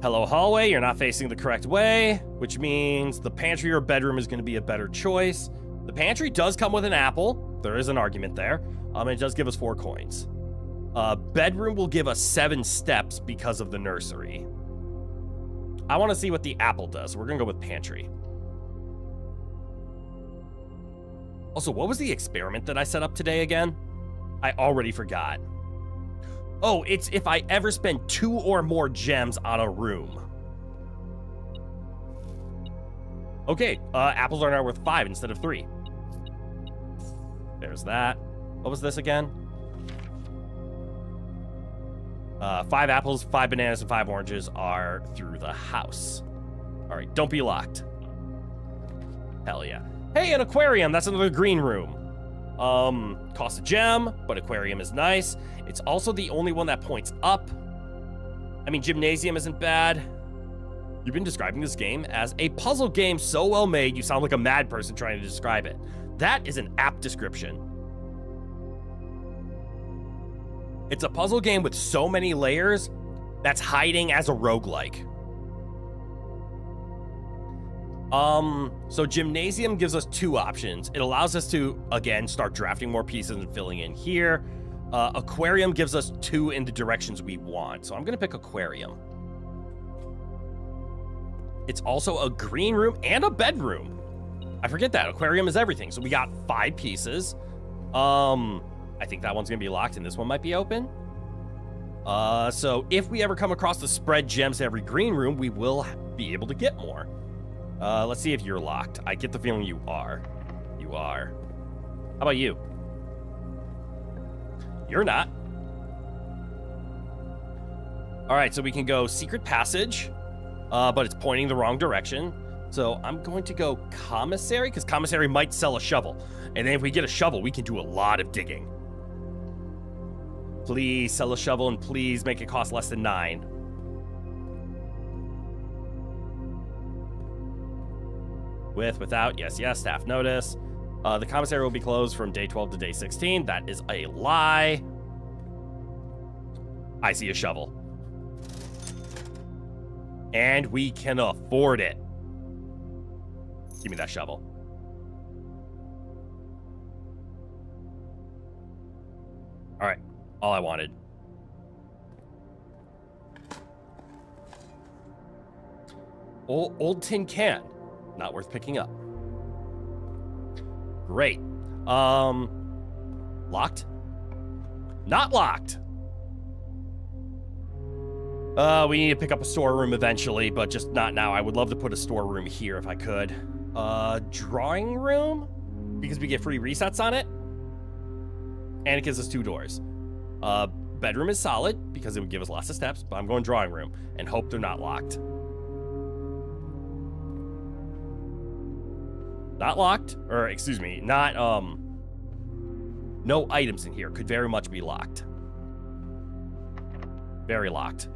Hello hallway, you're not facing the correct way, which means the pantry or bedroom is going to be a better choice. The pantry does come with an apple. There is an argument there. It does give us 4 coins. Bedroom will give us 7 steps because of the nursery. I want to see what the apple does. We're going to go with pantry. Also, what was the experiment that I set up today again? I already forgot. Oh, it's if I ever spend 2 or more gems on a room. Okay, apples are now worth 5 instead of 3. There's that. What was this again? 5 apples, 5 bananas, and 5 oranges are through the house. All right, don't be locked. Hell yeah. Hey, an aquarium. That's another green room. Costs a gem, but aquarium is nice. It's also the only one that points up. I mean, Gymnasium isn't bad. You've been describing this game as a puzzle game so well made, you sound like a mad person trying to describe it. That is an apt description. It's a puzzle game with so many layers that's hiding as a roguelike. So Gymnasium gives us two options. It allows us to, again, start drafting more pieces and filling in here. Aquarium gives us two in the directions we want. So I'm going to pick Aquarium. It's also a green room and a bedroom. I forget that. Aquarium is everything. So we got 5 pieces. I think that one's going to be locked and this one might be open. So if we ever come across the spread gems to every green room, we will be able to get more. Let's see if you're locked. I get the feeling you are. You are. How about you? You're not. All right, so we can go secret passage, but it's pointing the wrong direction. So I'm going to go commissary, because commissary might sell a shovel. And then if we get a shovel, we can do a lot of digging. Please sell a shovel and please make it cost less than 9. Without, yes, staff notice. The commissary will be closed from day 12 to day 16. That is a lie. I see a shovel. And we can afford it. Give me that shovel. All right, all I wanted. Old tin can. Not worth picking up. Great. Locked? Not locked. We need to pick up a storeroom eventually, but just not now. I would love to put a storeroom here if I could. Drawing room? Because we get free resets on it. And it gives us 2 doors. Bedroom is solid because it would give us lots of steps, but I'm going drawing room and hope they're not locked. Not locked, or excuse me, not, no items in here. Could very much be locked. Very locked.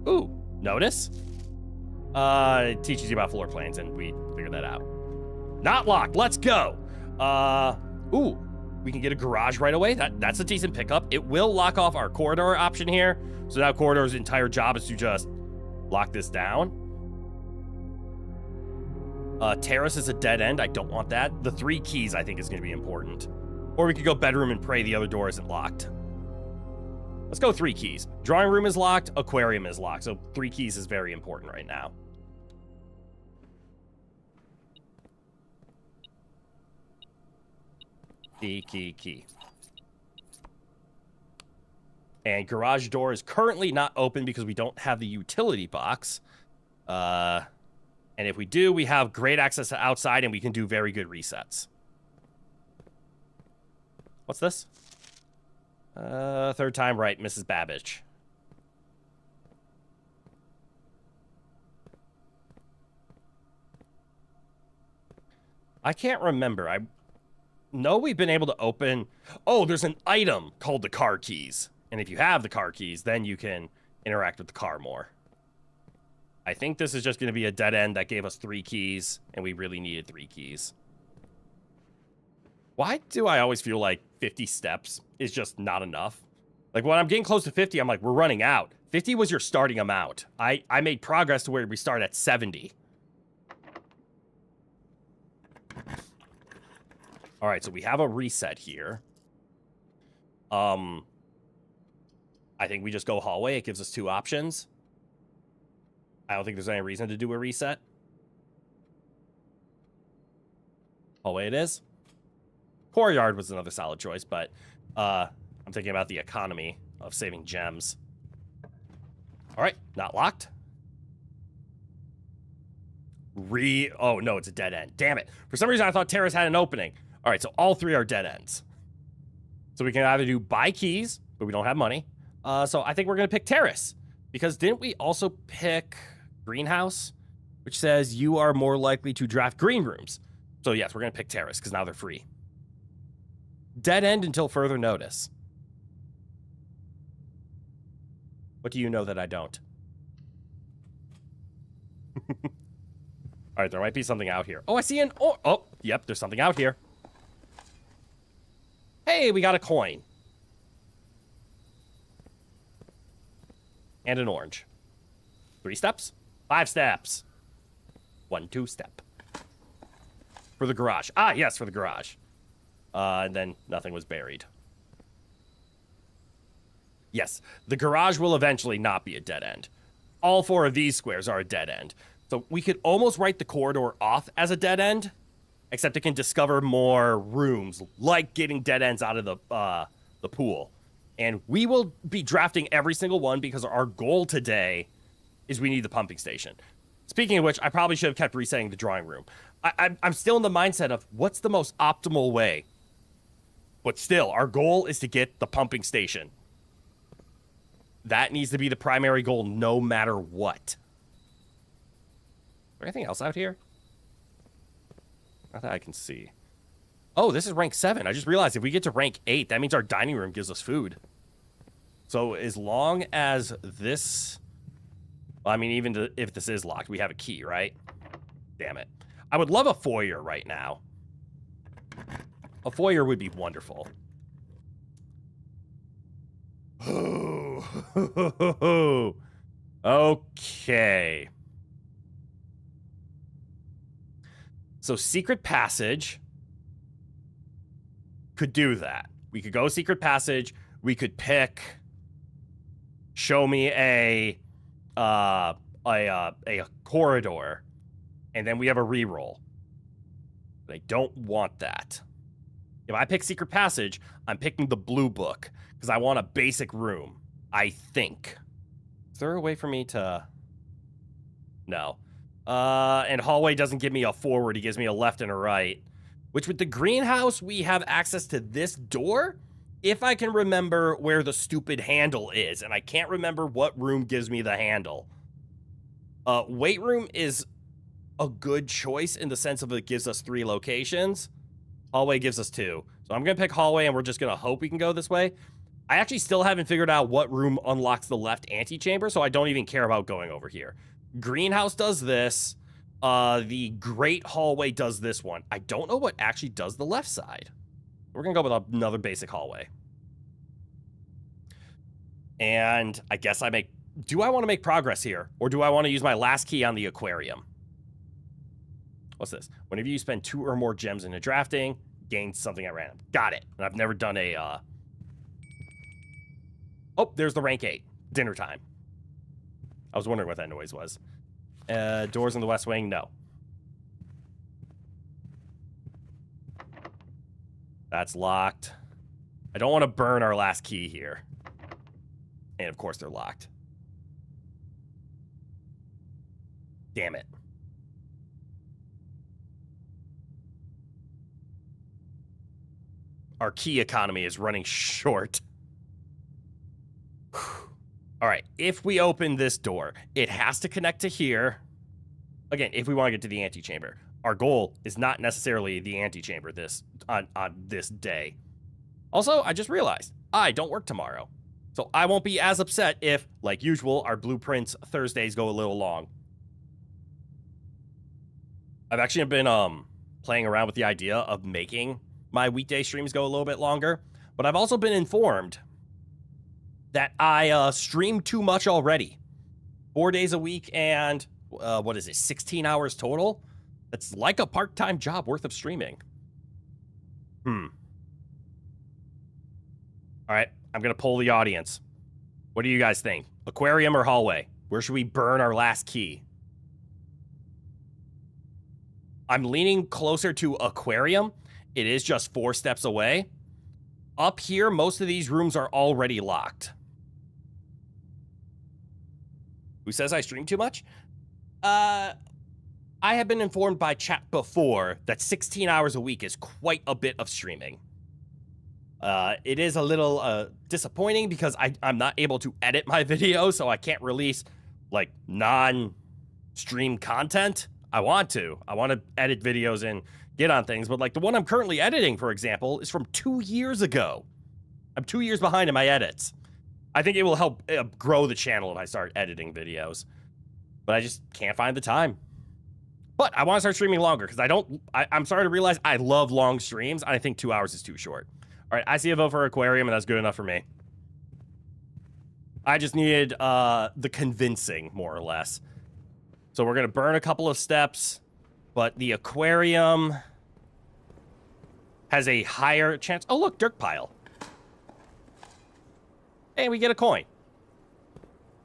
Ooh, notice? It teaches you about floor plans, and we figured that out. Not locked, let's go. Ooh, we can get a garage right away. That's a decent pickup. It will lock off our corridor option here. So now corridor's entire job is to just lock this down. Terrace is a dead end. I don't want that. The 3 keys, I think, is going to be important. Or we could go bedroom and pray the other door isn't locked. Let's go 3 keys. Drawing room is locked. Aquarium is locked. So 3 keys is very important right now. Key. And garage door is currently not open because we don't have the utility box. And if we do, we have great access to outside and we can do very good resets. What's this? 3rd time right, Mrs. Babbage. I can't remember. I know we've been able to open... Oh, there's an item called the car keys. And if you have the car keys, then you can interact with the car more. I think this is just going to be a dead end that gave us 3 keys, and we really needed 3 keys. Why do I always feel like 50 steps is just not enough? Like, when I'm getting close to 50, I'm like, we're running out. 50 was your starting amount. I made progress to where we start at 70. All right, so we have a reset here. I think we just go hallway. It gives us 2 options. I don't think there's any reason to do a reset. Hallway it is. Courtyard was another solid choice, but I'm thinking about the economy of saving gems. All right, not locked. Oh, no, it's a dead end. Damn it. For some reason, I thought Terrace had an opening. All right, so all 3 are dead ends. So we can either do buy keys, but we don't have money. So I think we're going to pick Terrace. Because didn't we also pick Greenhouse? Which says you are more likely to draft green rooms. So yes, we're going to pick Terrace because now they're free. Dead end until further notice. What do you know that I don't? All right, there might be something out here. Oh, I see an... Oh, yep, there's something out here. Hey, we got a coin. And an orange. 3 steps? 5 steps. 1, 2 step. For the garage. Ah, yes, for the garage. And then nothing was buried. Yes, the garage will eventually not be a dead end. All 4 of these squares are a dead end. So we could almost write the corridor off as a dead end, except it can discover more rooms, like getting dead ends out of the pool. And we will be drafting every single one because our goal today is we need the pumping station. Speaking of which, I probably should have kept resetting the drawing room. I'm still in the mindset of what's the most optimal way. But still, our goal is to get the pumping station. That needs to be the primary goal no matter what. Is there anything else out here? Not that I can see. Oh, this is rank 7. I just realized if we get to rank 8, that means our dining room gives us food. So as long as this... Well, I mean, even if this is locked, we have a key, right? Damn it. I would love a foyer right now. A foyer would be wonderful. Okay. So secret passage could do that. We could go secret passage. We could pick. Show me a corridor, and then we have a reroll. But I don't want that. If I pick secret passage, I'm picking the blue book because I want a basic room. I think. Is there a way for me to? No. And hallway doesn't give me a forward. He gives me a left and a right. Which with the greenhouse, we have access to this door. If I can remember where the stupid handle is. And I can't remember what room gives me the handle. Weight room is a good choice in the sense of it gives us 3 locations. Hallway gives us 2. So I'm going to pick hallway and we're just going to hope we can go this way. I actually still haven't figured out what room unlocks the left antechamber, so I don't even care about going over here. Greenhouse does this. The great hallway does this one. I don't know what actually does the left side. We're going to go with another basic hallway. And I guess do I want to make progress here? Or do I want to use my last key on the aquarium? What's this? Whenever you spend 2 or more gems in a drafting, gain something at random. Got it. And I've never done a, Oh, there's the rank 8. Dinner time. I was wondering what that noise was. Doors in the west wing? No. That's locked. I don't want to burn our last key here. And of course they're locked. Damn it. Our key economy is running short. All right, if we open this door, it has to connect to here. Again, if we want to get to the antechamber. Our goal is not necessarily the antechamber on this day. Also, I just realized I don't work tomorrow. So I won't be as upset if, like usual, our blueprints Thursdays go a little long. I've actually been playing around with the idea of making my weekday streams go a little bit longer, but I've also been informed that I stream too much already. 4 days a week and, what is it, 16 hours total? That's like a part-time job worth of streaming. All right, I'm going to poll the audience. What do you guys think? Aquarium or hallway? Where should we burn our last key? I'm leaning closer to aquarium. It is just 4 steps away. Up here, most of these rooms are already locked. Who says I stream too much? I have been informed by chat before that 16 hours a week is quite a bit of streaming. It is a little disappointing because I'm not able to edit my video, so I can't release like non-stream content. I want to edit videos and get on things, but like the one I'm currently editing, for example, is from 2 years ago. I'm 2 years behind in my edits. I think it will help grow the channel if I start editing videos. But I just can't find the time. But I want to start streaming longer because I'm starting to realize I love long streams. And I think 2 hours is too short. All right, I see a vote for aquarium, and that's good enough for me. I just needed the convincing, more or less. So we're going to burn a couple of steps, but the aquarium has a higher chance. Oh, look, dirt pile. And we get a coin.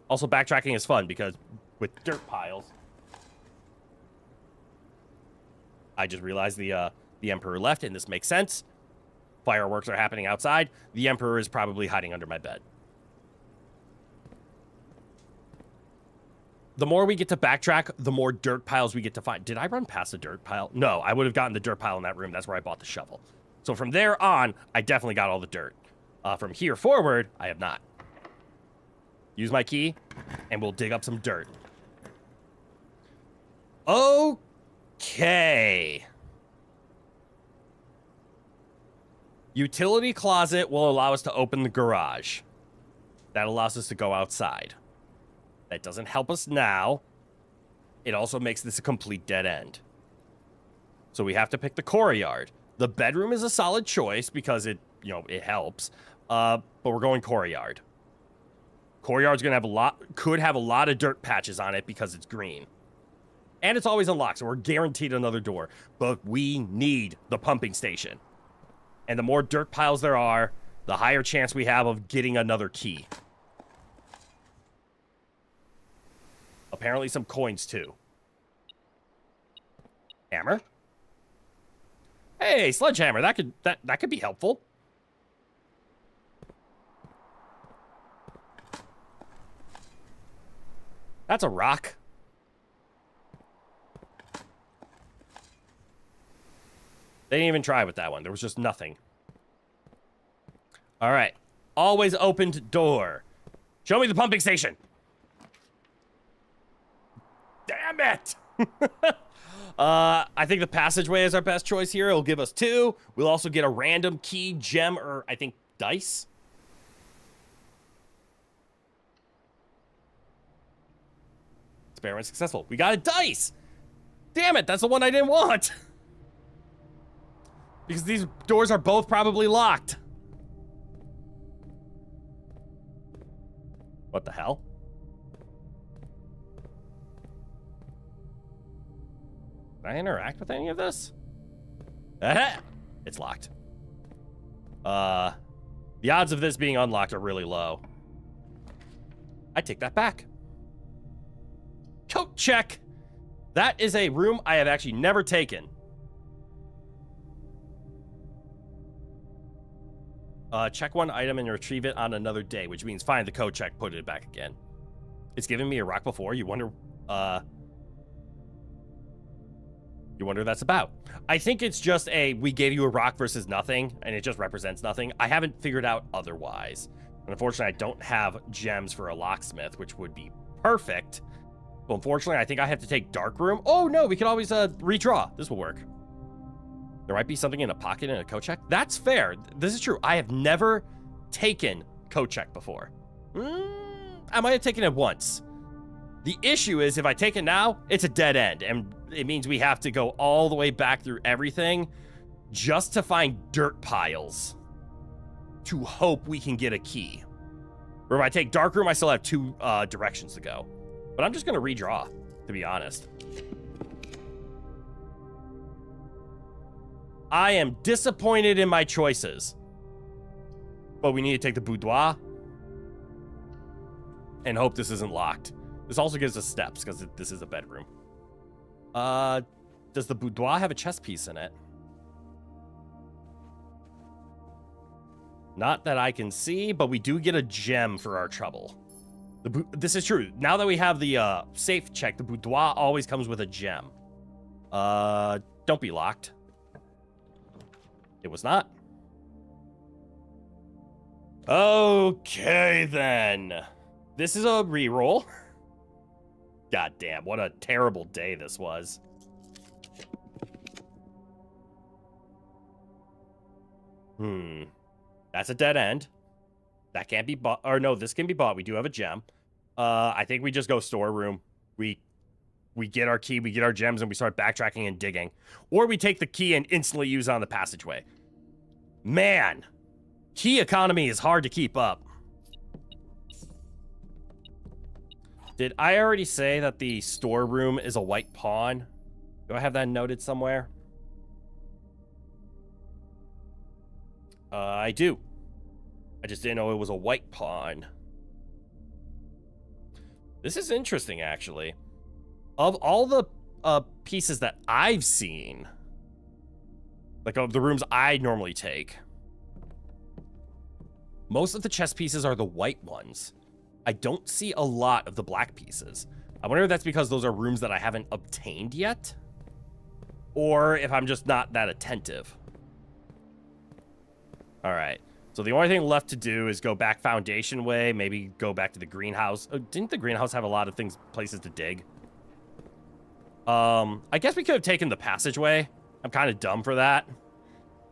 Also, backtracking is fun because with dirt piles, I just realized the Emperor left, and this makes sense. Fireworks are happening outside. The Emperor is probably hiding under my bed. The more we get to backtrack, the more dirt piles we get to find. Did I run past a dirt pile? No, I would have gotten the dirt pile in that room. That's where I bought the shovel. So from there on, I definitely got all the dirt. From here forward, I have not. Use my key, and we'll dig up some dirt. Okay. Utility closet will allow us to open the garage. That allows us to go outside. That doesn't help us now. It also makes this a complete dead end. So we have to pick the courtyard. The bedroom is a solid choice because it helps. But we're going courtyard. Courtyard's gonna have could have a lot of dirt patches on it because it's green. And it's always unlocked, so we're guaranteed another door. But we need the pumping station. And the more dirt piles there are, the higher chance we have of getting another key. Apparently some coins, too. Hammer? Hey, sledgehammer. That could be helpful. That's a rock. They didn't even try with that one. There was just nothing. All right. Always opened door. Show me the pumping station. Damn it. I think the passageway is our best choice here. It'll give us 2. We'll also get a random key, gem, or I think dice. Experiment successful. We got a dice. Damn it. That's the one I didn't want. Because these doors are both probably locked. What the hell? Did I interact with any of this? It's locked. The odds of this being unlocked are really low. I take that back. Coat check. That is a room I have actually never taken. Check one item and retrieve it on another day, which means find the code check, put it back again. It's given me a rock before. You wonder what that's about. I think it's just we gave you a rock versus nothing, and it just represents nothing. I haven't figured out otherwise. And unfortunately, I don't have gems for a locksmith, which would be perfect. But unfortunately, I think I have to take dark room. Oh, no, we can always redraw. This will work. There might be something in a pocket in a code check. That's fair. This is true. I have never taken code check before. I might have taken it once. The issue is if I take it now, it's a dead end. And it means we have to go all the way back through everything just to find dirt piles to hope we can get a key. Or if I take dark room, I still have 2 directions to go. But I'm just going to redraw, to be honest. I am disappointed in my choices. But we need to take the boudoir and hope this isn't locked. This also gives us steps because this is a bedroom. Does the boudoir have a chess piece in it? Not that I can see, but we do get a gem for our trouble. This is true. Now that we have the safe check, the boudoir always comes with a gem. Don't be locked. It was not. Okay, then. This is a reroll. God damn, what a terrible day this was. That's a dead end. That can't be bought. Or no, this can be bought. We do have a gem. I think we just go storeroom. We get our key, we get our gems, and we start backtracking and digging. Or we take the key and instantly use it on the passageway. Man, key economy is hard to keep up. Did I already say that the storeroom is a white pawn? Do I have that noted somewhere? I do. I just didn't know it was a white pawn. This is interesting, actually. Of all the pieces that I've seen, like of the rooms I normally take, most of the chess pieces are the white ones. I don't see a lot of the black pieces. I wonder if that's because those are rooms that I haven't obtained yet, or if I'm just not that attentive. All right. So the only thing left to do is go back Foundation way, maybe go back to the greenhouse. Oh, didn't the greenhouse have a lot of places to dig? I guess we could have taken the passageway. I'm kind of dumb for that.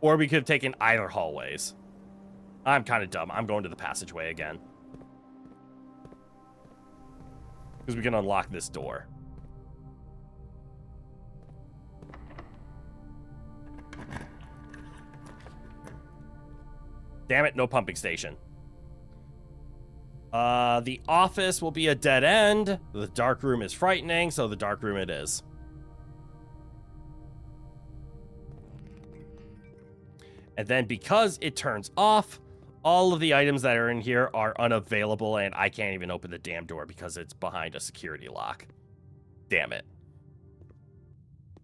Or we could have taken either hallways. I'm kind of dumb. I'm going to the passageway again. Because we can unlock this door. Damn it, no pumping station. The office will be a dead end. The dark room is frightening, so the dark room it is. And then because it turns off, all of the items that are in here are unavailable, and I can't even open the damn door because it's behind a security lock. Damn it.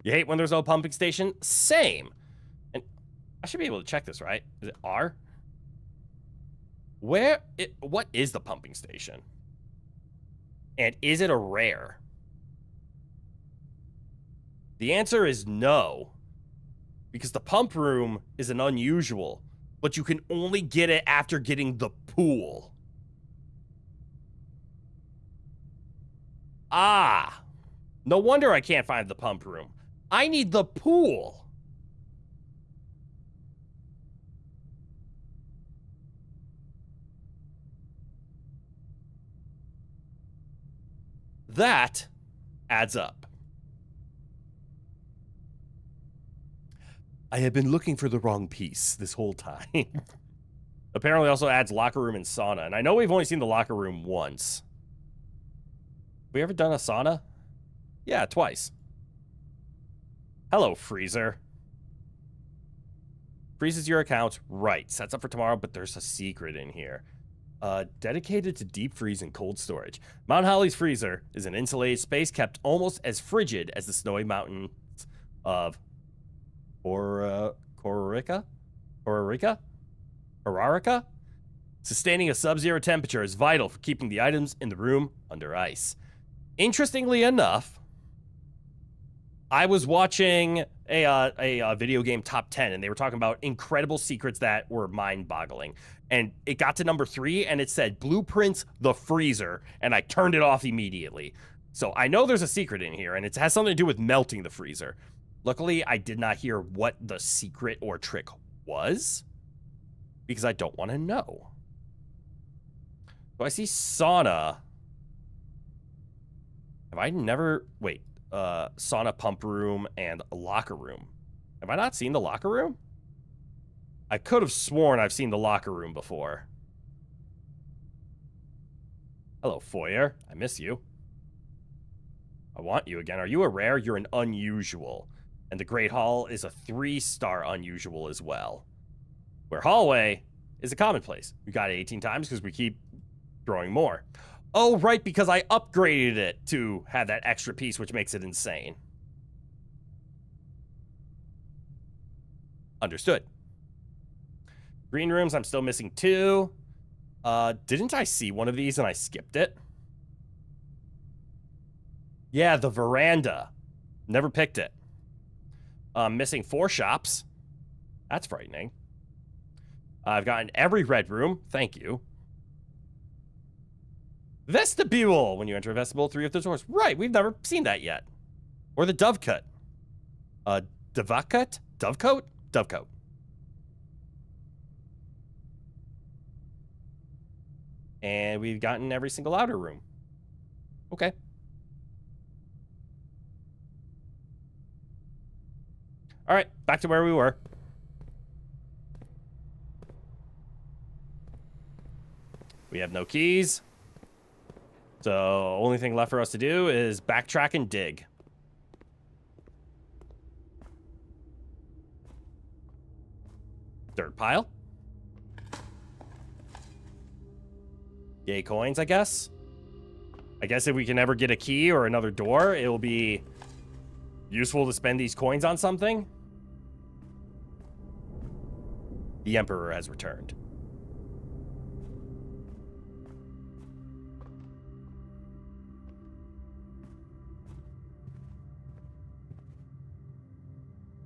You hate when there's no pumping station? Same. And I should be able to check this, right? Is it R? What is the pumping station? And is it a rare? The answer is no. Because the pump room is an unusual, but you can only get it after getting the pool. Ah. No wonder I can't find the pump room. I need the pool. That adds up. I have been looking for the wrong piece this whole time. Apparently also adds locker room and sauna. And I know we've only seen the locker room once. We ever done a sauna? Yeah, twice. Hello, Freezer. Freezes your account. Right. Sets up for tomorrow, but there's a secret in here. Dedicated to deep freeze and cold storage. Mount Holly's freezer is an insulated space kept almost as frigid as the snowy mountains of Ararica? Sustaining a sub-zero temperature is vital for keeping the items in the room under ice. Interestingly enough, I was watching a video game top 10, and they were talking about incredible secrets that were mind-boggling. And it got to number 3, and it said, Blueprints the Freezer, and I turned it off immediately. So I know there's a secret in here, and it has something to do with melting the freezer. Luckily, I did not hear what the secret or trick was, because I don't want to know. So I see sauna. Have I never... Wait. Sauna pump room and a locker room. Have I not seen the locker room? I could have sworn I've seen the locker room before. Hello, Foyer. I miss you. I want you again. Are you a rare? You're an unusual. And the Great Hall is a 3-star unusual as well. Where hallway is a commonplace. We got it 18 times because we keep drawing more. Oh, right, because I upgraded it to have that extra piece, which makes it insane. Understood. Green rooms, I'm still missing 2. Didn't I see one of these and I skipped it? Yeah, the veranda. Never picked it. Missing 4 shops. That's frightening. I've gotten every red room. Thank you. Vestibule. When you enter a vestibule, 3 of the doors. Right, we've never seen that yet. Or the dovecote. Dovecote? Dovecote? Dovecote. And we've gotten every single outer room. Okay. All right, back to where we were. We have no keys. So only thing left for us to do is backtrack and dig. Dirt pile. Yay coins, I guess. I guess if we can ever get a key or another door, it will be useful to spend these coins on something. The Emperor has returned.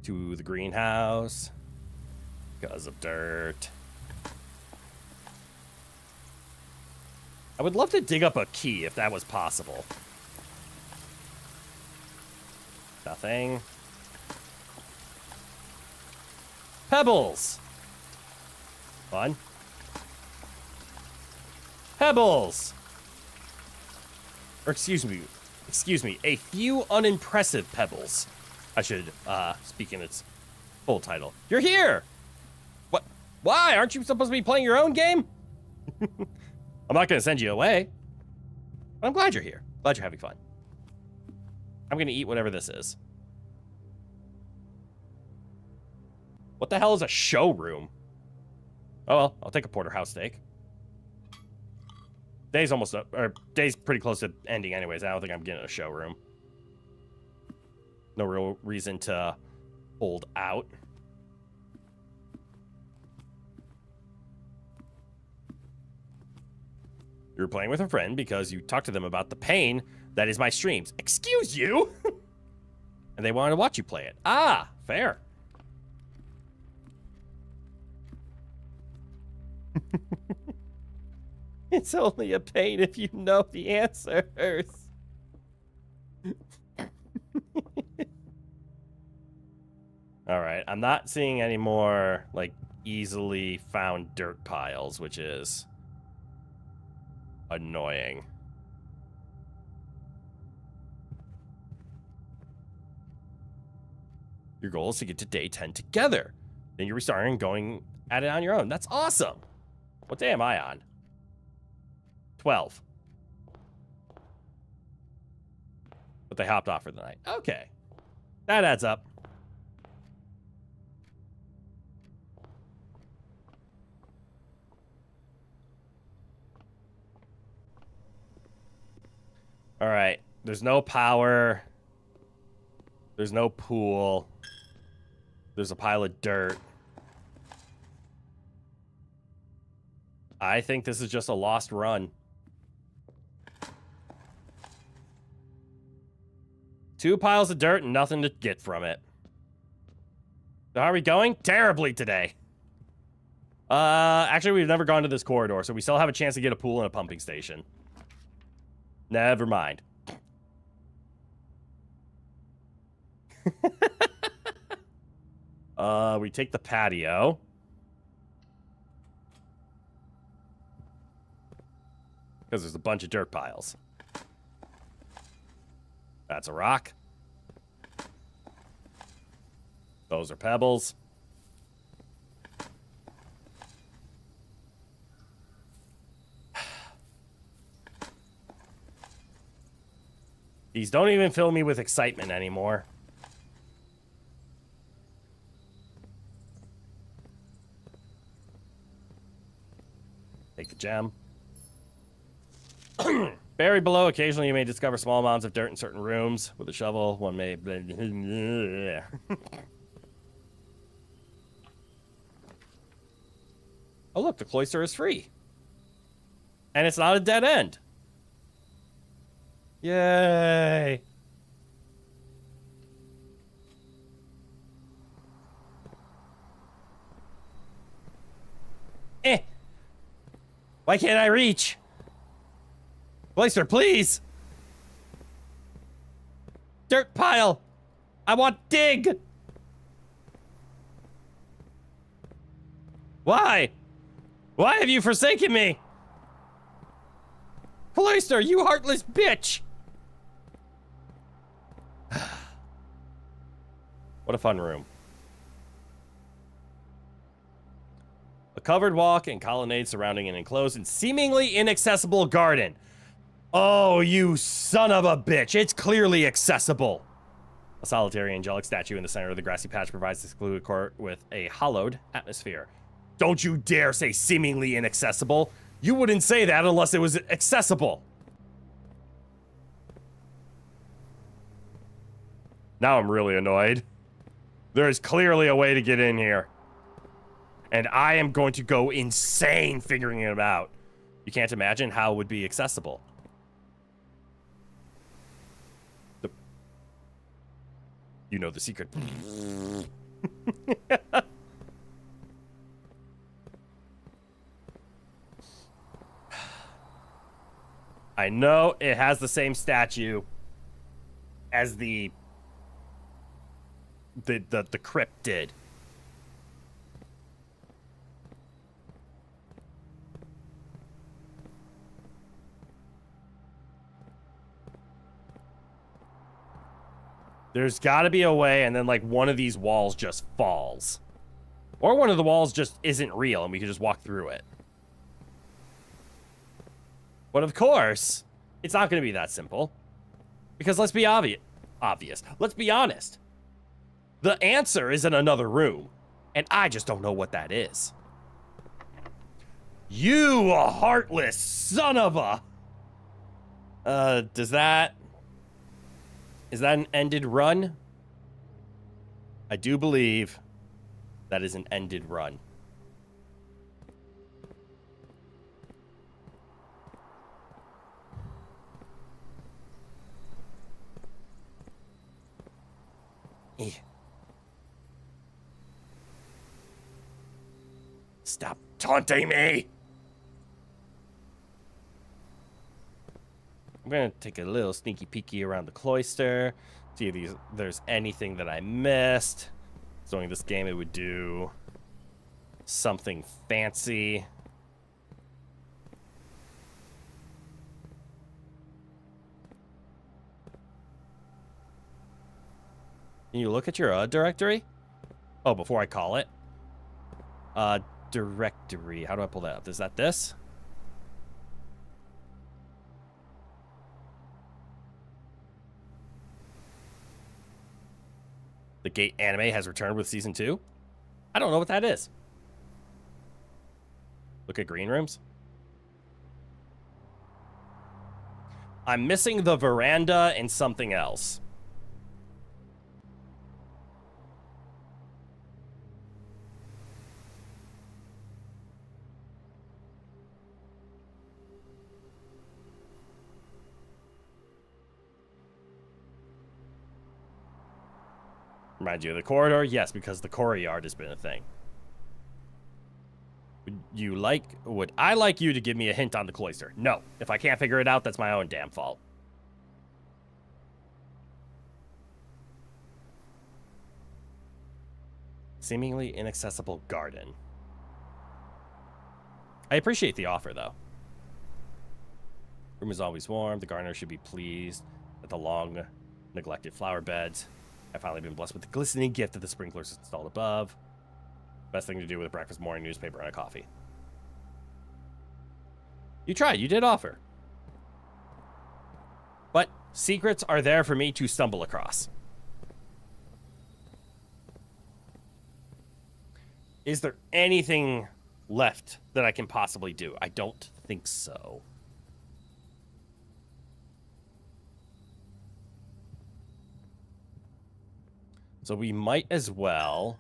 To the greenhouse. Because of dirt. I would love to dig up a key if that was possible. Nothing. Pebbles! Fun. Pebbles! Or excuse me, a few unimpressive pebbles. I should speak in its full title. You're here! What? Why? Aren't you supposed to be playing your own game? I'm not going to send you away. But I'm glad you're here. Glad you're having fun. I'm going to eat whatever this is. What the hell is a showroom? Oh, well, I'll take a porterhouse steak. Day's almost up, or day's pretty close to ending anyways. I don't think I'm getting a showroom. No real reason to hold out. You're playing with a friend because you talked to them about the pain that is my streams. Excuse you? And they wanted to watch you play it. Ah, fair. It's only a pain if you know the answers. All right, I'm not seeing any more, like, easily found dirt piles, which is annoying. Your goal is to get to day 10 together. Then you're restarting and going at it on your own. That's awesome. What day am I on? 12. But they hopped off for the night. Okay. That adds up. All right. There's no power. There's no pool. There's a pile of dirt. I think this is just a lost run. 2 piles of dirt and nothing to get from it. So how are we going? Terribly today. Actually, we've never gone to this corridor, so we still have a chance to get a pool and a pumping station. Never mind. We take the patio. Because there's a bunch of dirt piles. That's a rock. Those are pebbles. These don't even fill me with excitement anymore. Take the gem. Buried below, occasionally you may discover small amounts of dirt in certain rooms. With a shovel, one may... Oh, look, the cloister is free. And it's not a dead end. Yay. Why can't I reach? Cloister, please. Dirt pile. I want dig. Why? Why have you forsaken me? Cloister, you heartless bitch! What a fun room. A covered walk and colonnade surrounding an enclosed and seemingly inaccessible garden. Oh, you son of a bitch. It's clearly accessible. A solitary angelic statue in the center of the grassy patch provides the secluded court with a hallowed atmosphere. Don't you dare say seemingly inaccessible. You wouldn't say that unless it was accessible. Now I'm really annoyed. There is clearly a way to get in here. And I am going to go insane figuring it out. You can't imagine how it would be accessible. You know the secret. I know it has the same statue as the crypt did. There's got to be a way, and then like one of these walls just falls. Or one of the walls just isn't real and we can just walk through it. But of course, it's not going to be that simple. Because let's be obvious. Let's be honest. The answer is in another room. And I just don't know what that is. You heartless son of a... Is that an ended run? I do believe that is an ended run. Stop taunting me! I'm gonna take a little sneaky peeky around the cloister, see if there's anything that I missed. So in this game, it would do something fancy. Can you look at your directory? Oh, before I call it. Directory. How do I pull that up? Is that this? The Gate anime has returned with season 2. I don't know what that is. Look at green rooms. I'm missing the veranda and something else. Remind you of the corridor? Yes, because the courtyard has been a thing. Would I like you to give me a hint on the cloister? No. If I can't figure it out, that's my own damn fault. Seemingly inaccessible garden. I appreciate the offer, though. Room is always warm. The gardener should be pleased at the long neglected flower beds. I've finally been blessed with the glistening gift of the sprinklers installed above. Best thing to do with a breakfast, morning newspaper, and a coffee. You tried. You did offer. But secrets are there for me to stumble across. Is there anything left that I can possibly do? I don't think so. So we might as well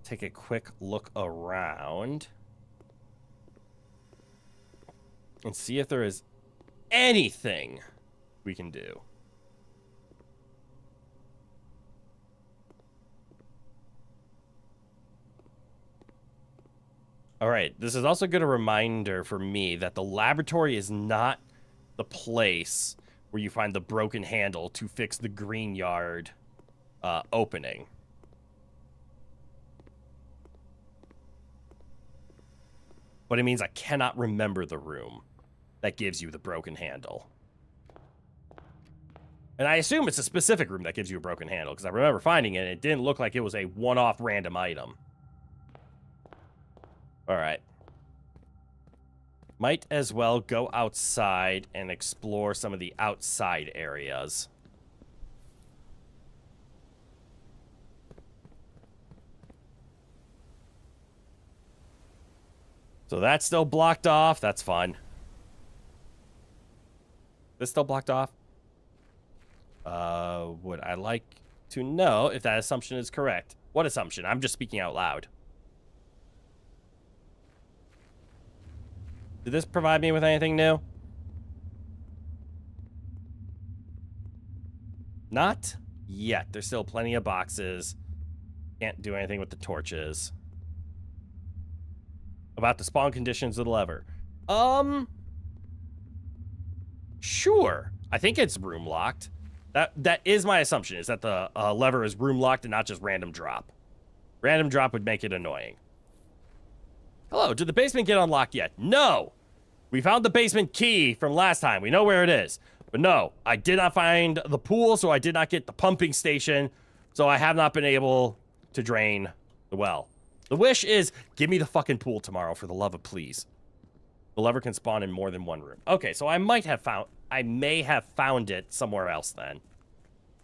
take a quick look around and see if there is anything we can do. All right, this is also a good reminder for me that the laboratory is not the place where you find the broken handle to fix the green yard opening. but it means I cannot remember the room that gives you the broken handle. And I assume it's a specific room that gives you a broken handle, because I remember finding it, and it didn't look like it was a one-off random item. Alright. Might as well go outside and explore some of the outside areas. So that's still blocked off. That's fun. This still blocked off? Would I like to know if that assumption is correct? What assumption? I'm just speaking out loud. Did this provide me with anything new? Not yet. There's still plenty of boxes. Can't do anything with the torches. About the spawn conditions of the lever. Sure. I think it's room locked. That is my assumption, is that the lever is room locked and not just random drop. Random drop would make it annoying. Hello, did the basement get unlocked yet? No! We found the basement key from last time. We know where it is. But no, I did not find the pool, so I did not get the pumping station. So I have not been able to drain the well. The wish is, give me the fucking pool tomorrow, for the love of please. The lever can spawn in more than one room. Okay, so I may have found it somewhere else then.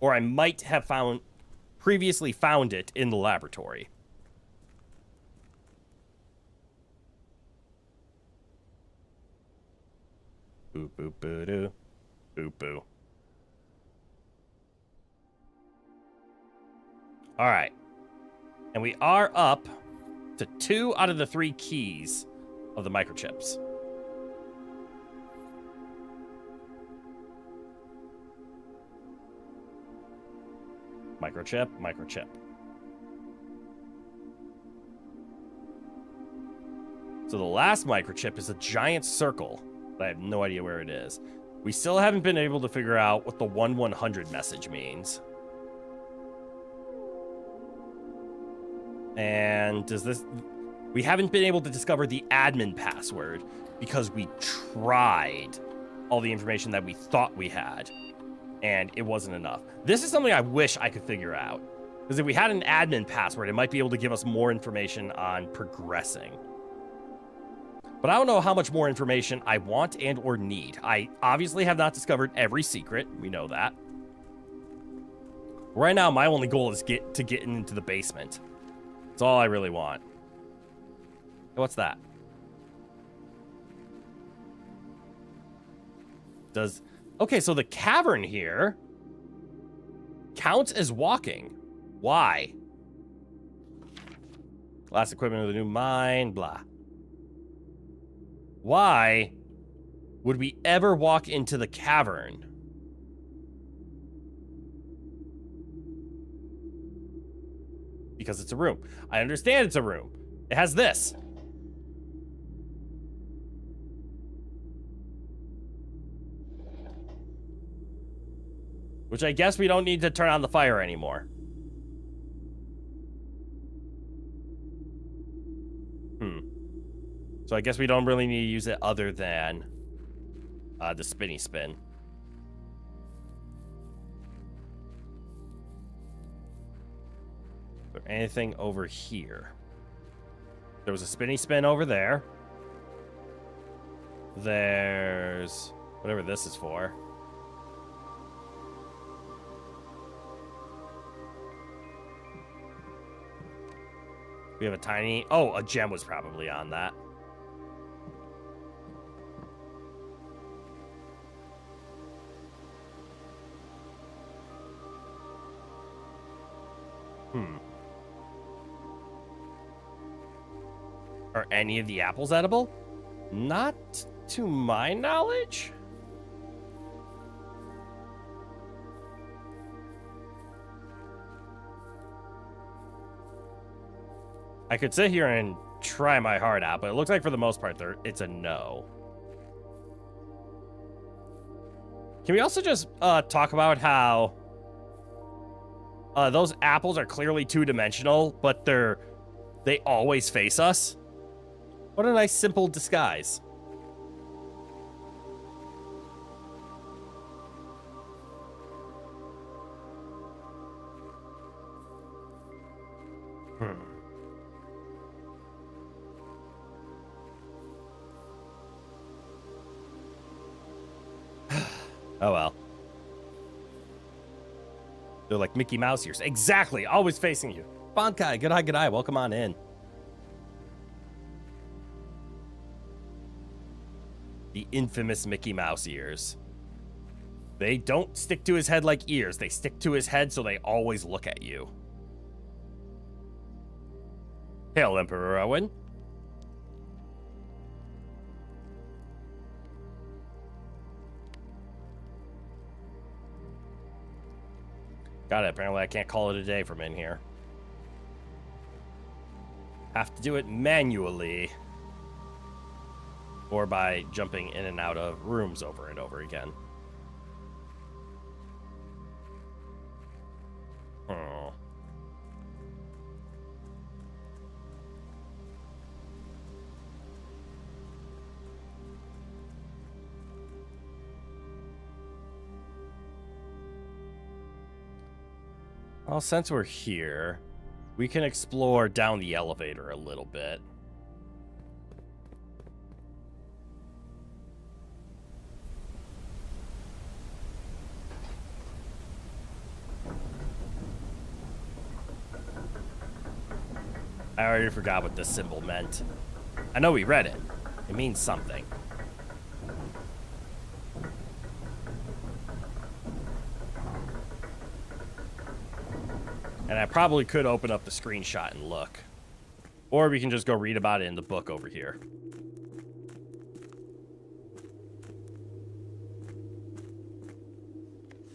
Or I might have previously found it in the laboratory. Boop, boop, boo, doo. Boop, boo. Alright. And we are up to 2 out of the 3 keys of the microchips. Microchip, microchip. So the last microchip is a giant circle, but I have no idea where it is. We still haven't been able to figure out what the 1100 message means. And does this... We haven't been able to discover the admin password because we tried all the information that we thought we had, and it wasn't enough. This is something I wish I could figure out, because if we had an admin password, it might be able to give us more information on progressing. But I don't know how much more information I want and or need. I obviously have not discovered every secret. We know that. Right now, my only goal is to get into the basement. That's all I really want. What's that? Okay, so the cavern here counts as walking. Why? Last equipment of the new mine, blah. Why would we ever walk into the cavern? Because it's a room. I understand it's a room. It has this. Which I guess we don't need to turn on the fire anymore. So I guess we don't really need to use it other than the spinny spin. Is there anything over here? There was a spinny spin over there. There's whatever this is for. We have a tiny... Oh, a gem was probably on that. Are any of the apples edible? Not to my knowledge. I could sit here and try my heart out, but it looks like for the most part, it's a no. Can we also just talk about how those apples are clearly two-dimensional, but they always face us? What a nice, simple disguise. Oh well. They're like Mickey Mouse ears. Exactly. Always facing you. Bonkai, good eye, good eye. Welcome on in. The infamous Mickey Mouse ears. They don't stick to his head like ears. They stick to his head so they always look at you. Hail, Emperor Owen. Got it. Apparently I can't call it a day from in here. Have to do it manually. Or by jumping in and out of rooms over and over again. Oh. Well, since we're here, we can explore down the elevator a little bit. I already forgot what this symbol meant. I know we read it. It means something. And I probably could open up the screenshot and look. Or we can just go read about it in the book over here.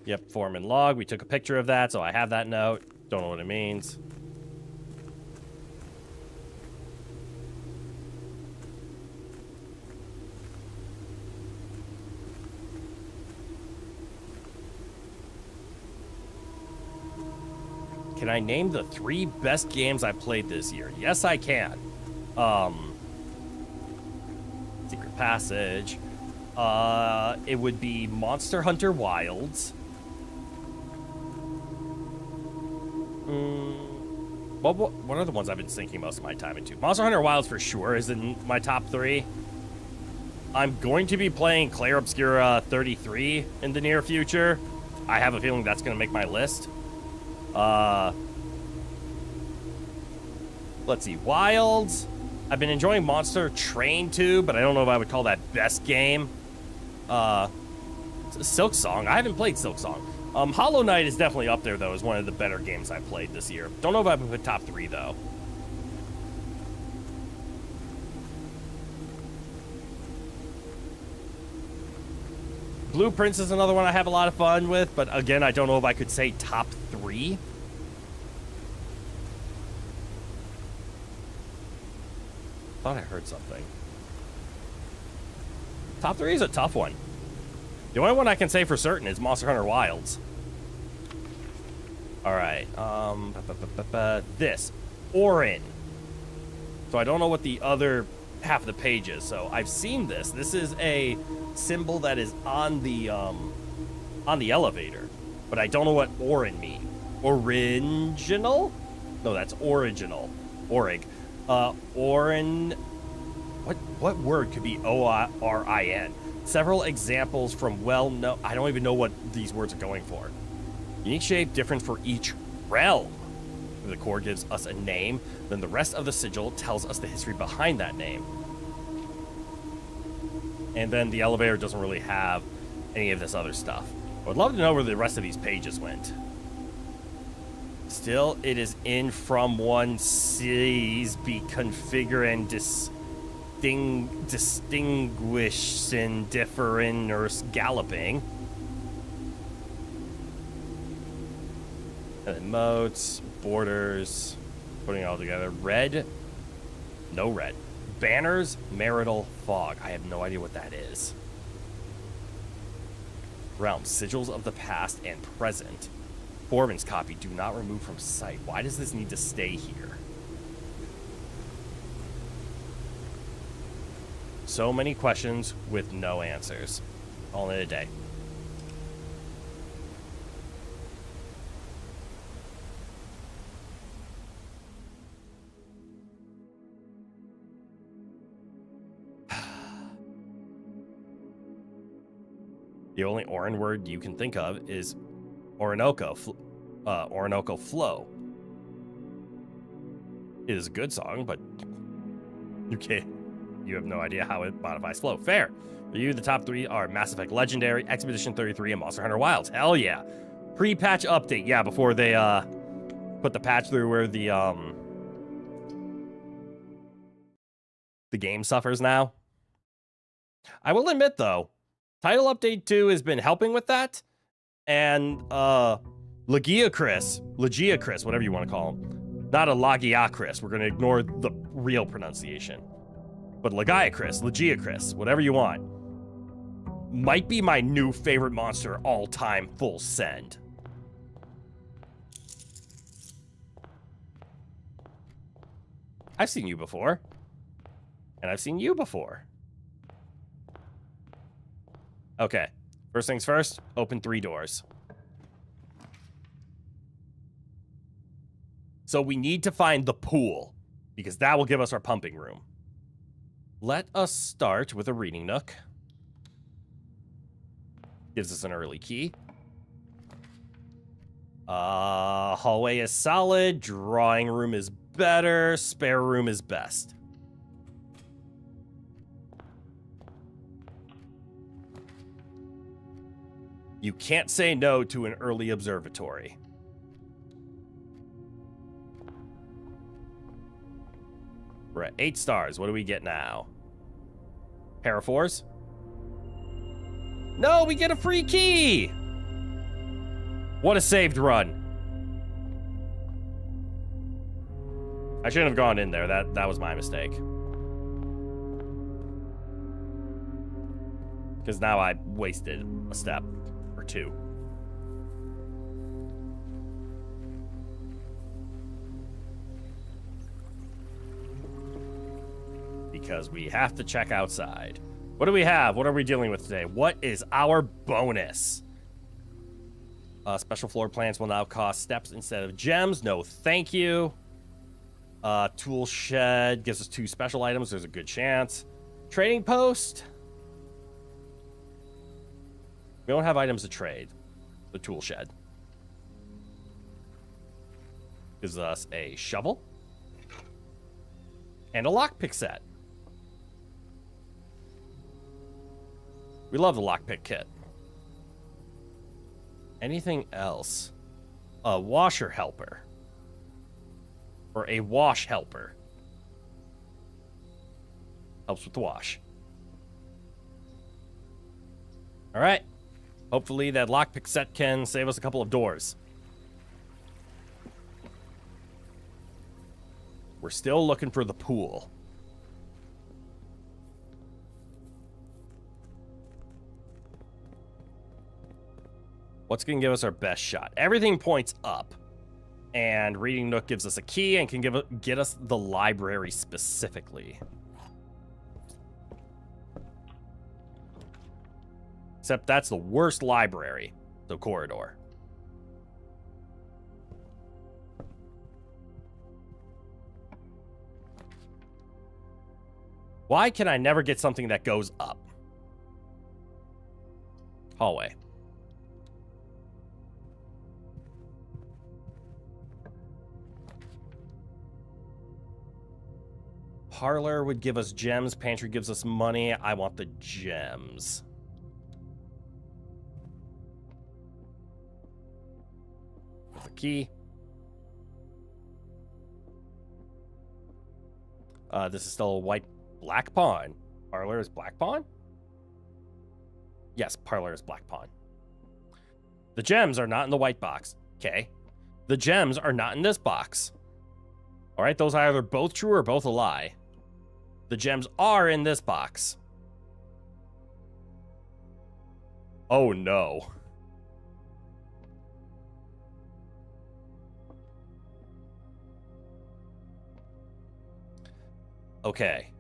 Yep, form and log. We took a picture of that, so I have that note. Don't know what it means. Can I name the 3 best games I played this year? Yes, I can. Secret Passage. It would be Monster Hunter Wilds. What are the ones I've been sinking most of my time into? Monster Hunter Wilds for sure is in my top 3. I'm going to be playing Clair Obscura 33 in the near future. I have a feeling that's going to make my list. Let's see. Wilds. I've been enjoying Monster Train 2, but I don't know if I would call that best game. Silk Song. I haven't played Silk Song. Hollow Knight is definitely up there, though, as one of the better games I played this year. Don't know if I would put top 3, though. Blueprints is another one I have a lot of fun with, but again, I don't know if I could say top 3. Thought I heard something. Top 3 is a tough one. The only one I can say for certain is Monster Hunter Wilds. All right. This. VtuberEN. So I don't know what the other half of the page is. So I've seen this. This is a symbol that is on the elevator. But I don't know what VtuberEN means. Original? No, that's original. Orig. VtuberEN. What word could be O-R-I-N? Several examples from well-known... I don't even know what these words are going for. Unique shape, different for each realm. The core gives us a name, then the rest of the sigil tells us the history behind that name. And then the elevator doesn't really have any of this other stuff. I would love to know where the rest of these pages went. Still, it is in from one sees be configure and distinguish in different or galloping. And then moats, borders, putting it all together. Red, no red. Banners, marital fog. I have no idea what that is. Realms, sigils of the past and present. Foreman's copy, do not remove from sight. Why does this need to stay here? So many questions with no answers. All in a day. The only Orin word you can think of is Orinoco. Orinoco Flow. It is a good song, but you have no idea how it modifies flow. Fair. For you, the top 3 are Mass Effect Legendary, Expedition 33, and Monster Hunter Wilds. Hell yeah. Pre-patch update. Yeah, before they put the patch through where the game suffers now. I will admit, though, Title Update 2 has been helping with that. And Lagiacris, whatever you want to call him. Not a Lagiacris. We're going to ignore the real pronunciation. But Lagiacris, whatever you want. Might be my new favorite monster all time, full send. I've seen you before. And I've seen you before. Okay. First things first, open 3 doors. So we need to find the pool, because that will give us our pumping room. Let us start with a reading nook. Gives us an early key. Hallway is solid. Drawing room is better. Spare room is best. You can't say no to an early observatory. We're at 8 stars. What do we get now? Pair of 4s? No, we get a free key! What a saved run. I shouldn't have gone in there. That was my mistake. Because now I wasted a step or 2. Because we have to check outside. What do we have? What are we dealing with today? What is our bonus? Special floor plans will now cost steps instead of gems. No, thank you. Tool shed gives us 2 special items. There's a good chance. Trading post. We don't have items to trade. The tool shed gives us a shovel and a lockpick set. We love the lockpick kit. Anything else? A washer helper. Or a wash helper. Helps with the wash. Alright. Hopefully that lockpick set can save us a couple of doors. We're still looking for the pool. What's going to give us our best shot? Everything points up. And Reading Nook gives us a key and can get us the library specifically. Except that's the worst library. The corridor. Why can I never get something that goes up? Hallway. Parlor would give us gems. Pantry gives us money. I want the gems. The key. This is still a black pawn. Parlor is black pawn? Yes, parlor is black pawn. The gems are not in the white box. Okay. The gems are not in this box. All right, those are either both true or both a lie. The gems are in this box. Oh no. Okay.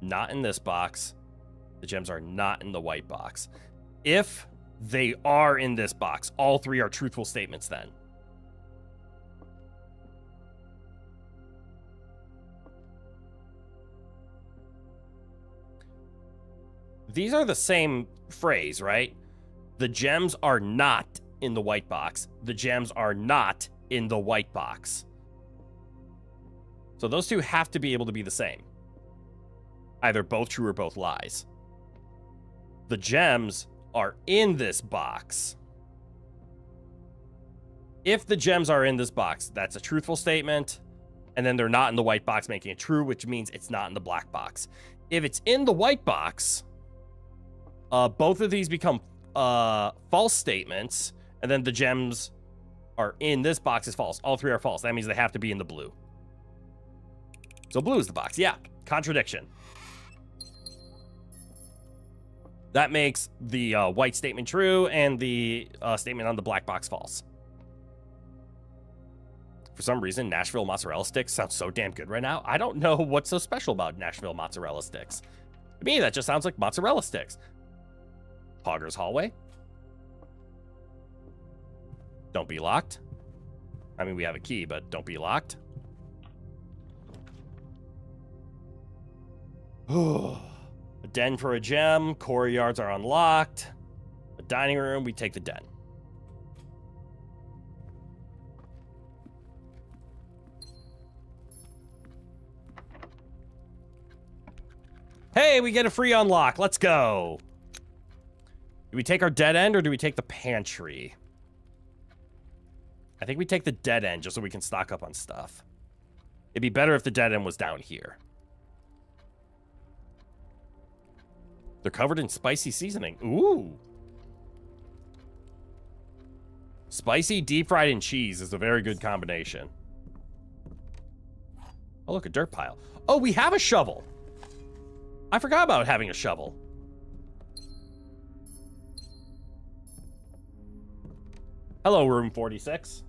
not in this box. The gems are not in the white box. If they are in this box, all three are truthful statements then. These are the same phrase, right? The gems are not in the white box. The gems are not in the white box. So those two have to be able to be the same. Either both true or both lies. The gems are in this box. If the gems are in this box, that's a truthful statement. And then they're not in the white box, making it true, which means it's not in the black box. If it's in the white box, both of these become false statements, and then the gems are in this box is false. All three are false. That means they have to be in the blue. So blue is the box. Yeah, contradiction. That makes the white statement true and the statement on the black box false. For some reason, Nashville mozzarella sticks sounds so damn good right now. I don't know what's so special about Nashville mozzarella sticks. To me, that just sounds like mozzarella sticks. Hogger's hallway. Don't be locked. I mean, we have a key, but don't be locked. A den for a gem. Core yards are unlocked. A dining room, we take the den. Hey, we get a free unlock. Let's go. Do we take our dead end or do we take the pantry? I think we take the dead end just so we can stock up on stuff. It'd be better if the dead end was down here. They're covered in spicy seasoning. Ooh. Spicy, deep fried, and cheese is a very good combination. Oh, look, a dirt pile. Oh, we have a shovel. I forgot about having a shovel. Hello, room 46.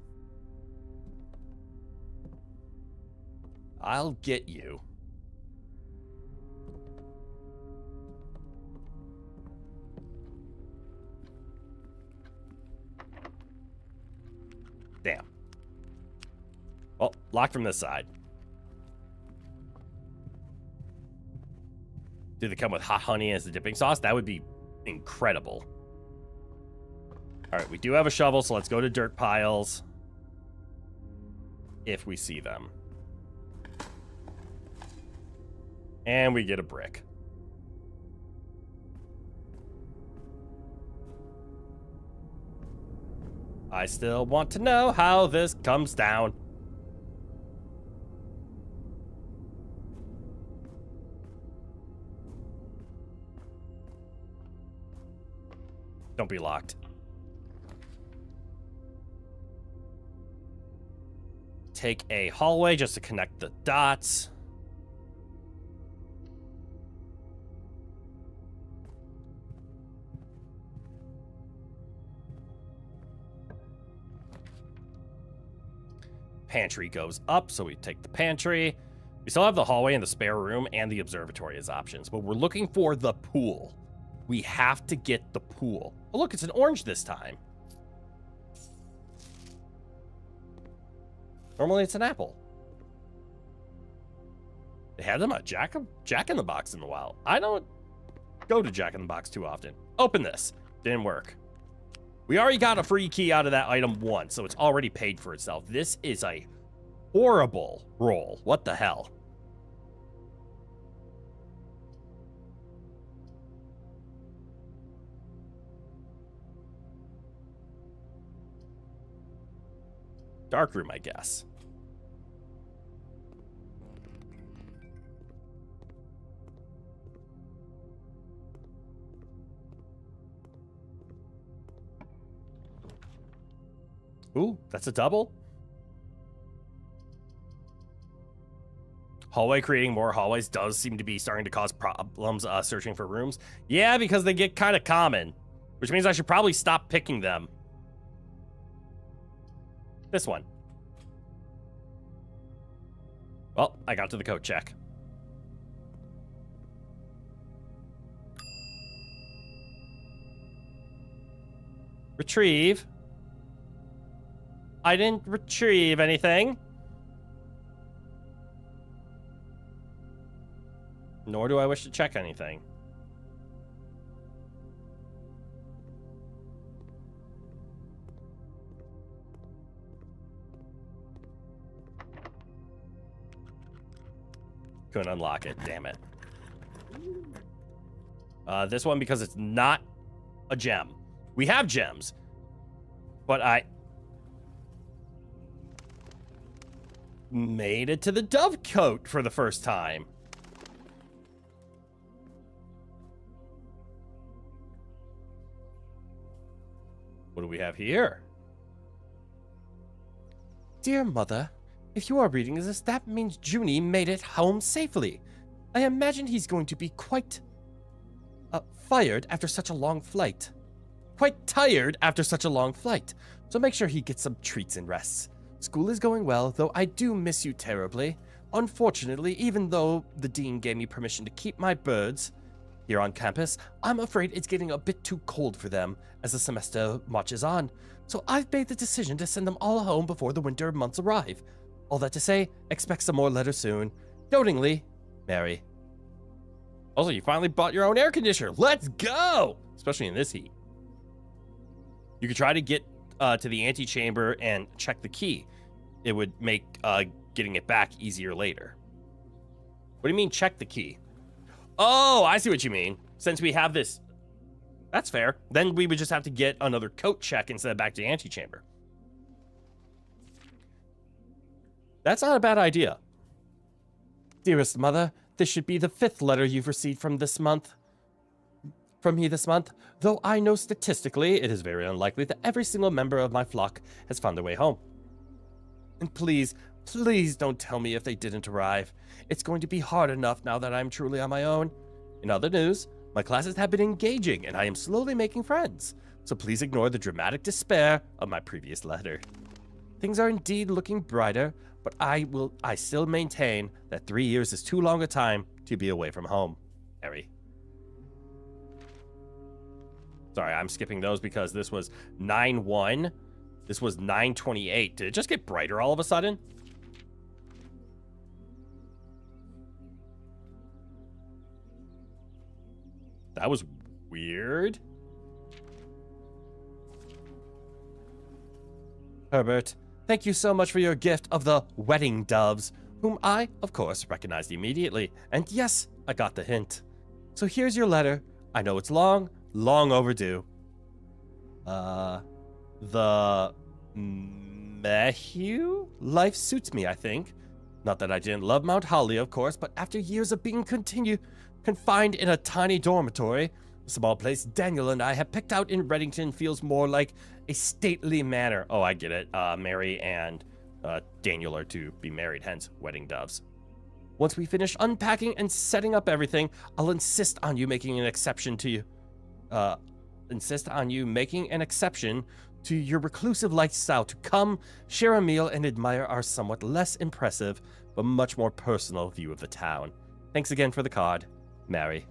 I'll get you. Damn. Well, locked from this side. Do they come with hot honey as the dipping sauce? That would be incredible. All right, we do have a shovel, so let's go to dirt piles. If we see them. And we get a brick. I still want to know how this comes down. Don't be locked. Take a hallway just to connect the dots. Pantry goes up, so we take the pantry. We still have the hallway and the spare room and the observatory as options, but we're looking for the pool. We have to get the pool. Oh, look, it's an orange this time. Normally it's an apple. They had them at Jack in the Box in a while. I don't go to Jack in the Box too often. Open this. Didn't work. We already got a free key out of that item once, so it's already paid for itself. This is a horrible roll. What the hell? Dark room, I guess. Ooh, that's a double. Hallway creating more hallways does seem to be starting to cause problems searching for rooms. Yeah, because they get kind of common, which means I should probably stop picking them. This one. Well, I got to the coat check. Retrieve. I didn't retrieve anything. Nor do I wish to check anything. Couldn't unlock it, damn it. This one, because it's not a gem. We have gems, but I made it to the dove coat for the first time. What do we have here? Dear Mother, if you are reading this, that means Junie made it home safely. I imagine he's going to be quite fired after such a long flight. Quite tired after such a long flight. So make sure he gets some treats and rests. School is going well, though I do miss you terribly. Unfortunately, even though the dean gave me permission to keep my birds here on campus, I'm afraid it's getting a bit too cold for them as the semester marches on. So I've made the decision to send them all home before the winter months arrive. All that to say, expect some more letters soon. Dotingly, Mary. Also, you finally bought your own air conditioner. Let's go! Especially in this heat. You could try to get to the antechamber and check the key. It would make getting it back easier later. What do you mean, check the key? Oh, I see what you mean. Since we have this... That's fair. Then we would just have to get another coat check instead of back to the antechamber. That's not a bad idea. Dearest Mother, this should be the 5th letter you've received from me this month, though I know statistically it is very unlikely that every single member of my flock has found their way home. And please, please don't tell me if they didn't arrive. It's going to be hard enough now that I'm truly on my own. In other news, my classes have been engaging and I am slowly making friends, so please ignore the dramatic despair of my previous letter. Things are indeed looking brighter, but I still maintain that 3 years is too long a time to be away from home. Harry. Sorry, I'm skipping those because this was 9-1. This was 9-28. Did it just get brighter all of a sudden? That was weird. Herbert, thank you so much for your gift of the wedding doves, whom I, of course, recognized immediately. And yes, I got the hint. So here's your letter. I know it's long overdue. The Mehu? Life suits me, I think. Not that I didn't love Mount Holly, of course, but after years of being confined in a tiny dormitory, the small place Daniel and I have picked out in Reddington feels more like a stately manor. Oh, I get it. Mary and Daniel are to be married, hence wedding doves. Once we finish unpacking and setting up everything, I'll insist on you making an exception to you. To your reclusive lifestyle to come, share a meal, and admire our somewhat less impressive, but much more personal view of the town. Thanks again for the card, Mary.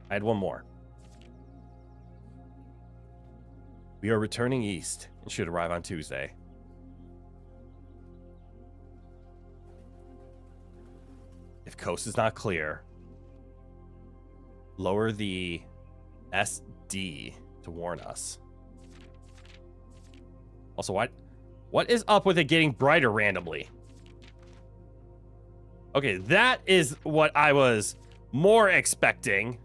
I had one more. We are returning east and should arrive on Tuesday. If coast is not clear, lower the SD to warn us. Also, what is up with it getting brighter randomly? Okay, that is what I was more expecting.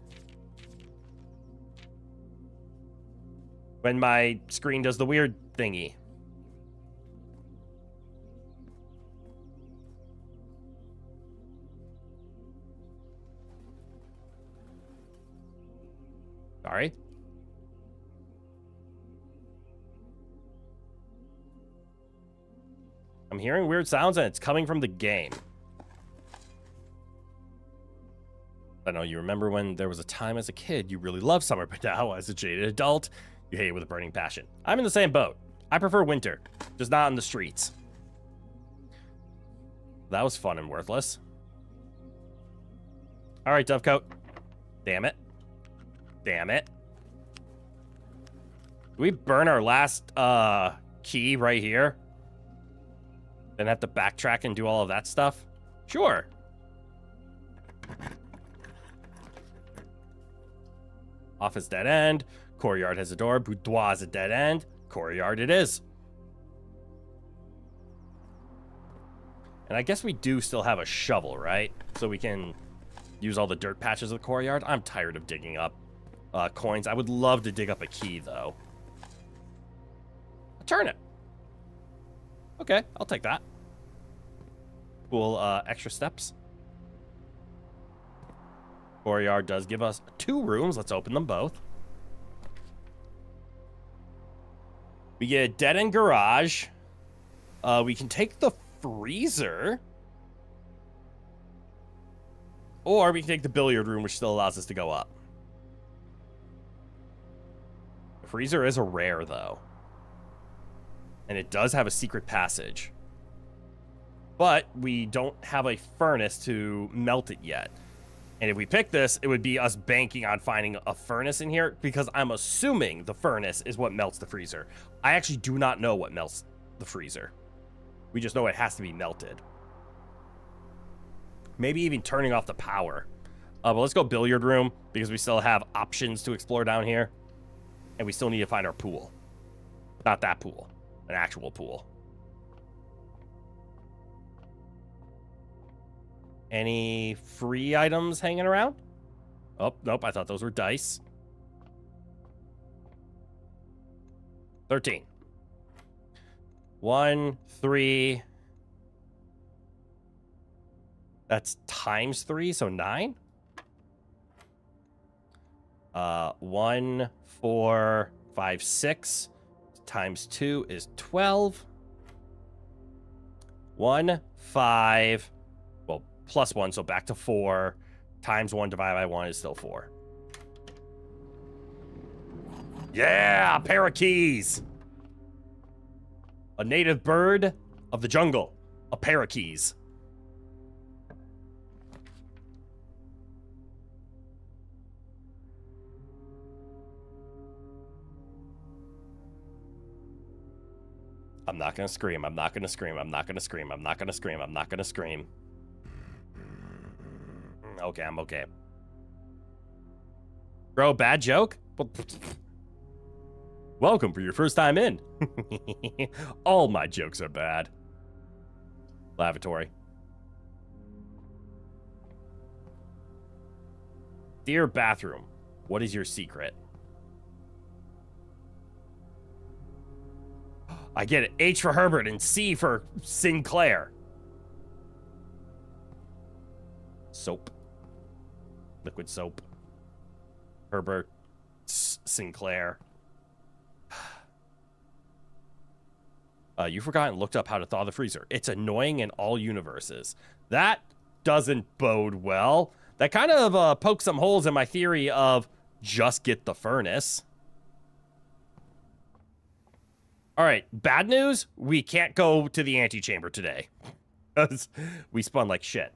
When my screen does the weird thingy. Sorry. I'm hearing weird sounds and it's coming from the game. I know you remember when there was a time as a kid you really loved summer, but now as a jaded adult, you hate it with a burning passion. I'm in the same boat. I prefer winter, just not on the streets. That was fun and worthless. All right, Dovecoat. Damn it. Damn it. Do we burn our last key right here? Then have to backtrack and do all of that stuff? Sure. Office dead end. Courtyard has a door. Boudoir is a dead end. Courtyard it is. And I guess we do still have a shovel, right? So we can use all the dirt patches of the courtyard. I'm tired of digging up coins. I would love to dig up a key, though. A turnip. Okay, I'll take that. Cool, extra steps. Courtyard does give us 2 rooms. Let's open them both. We get a dead-end garage. We can take the freezer. Or we can take the billiard room, which still allows us to go up. The freezer is a rare, though. And it does have a secret passage. But we don't have a furnace to melt it yet. And if we pick this, it would be us banking on finding a furnace in here, because I'm assuming the furnace is what melts the freezer. I actually do not know what melts the freezer. We just know it has to be melted. Maybe even turning off the power. But let's go billiard room, because we still have options to explore down here. And we still need to find our pool. Not that pool. An actual pool. Any free items hanging around? Oh, nope. I thought those were dice. 13. 1, 3. That's times 3, so 9. 1, 4, 5, 6. Times 2 is 12. 1, 5. Well, plus 1, so back to 4. Times 1 divided by 1 is still 4. Yeah, a pair of keys. A native bird of the jungle. A pair of keys. I'm not gonna scream. I'm not gonna scream. I'm not gonna scream. I'm not gonna scream. I'm not gonna scream. Okay, I'm okay. Bro, bad joke? Welcome for your first time in. All my jokes are bad. Lavatory. Dear bathroom, what is your secret? I get it. H for Herbert and C for Sinclair. Soap. Liquid soap. Herbert. Sinclair. You forgot and looked up how to thaw the freezer. It's annoying in all universes. That doesn't bode well. That kind of pokes some holes in my theory of just get the furnace. All right, bad news, we can't go to the antechamber today. Because we spun like shit.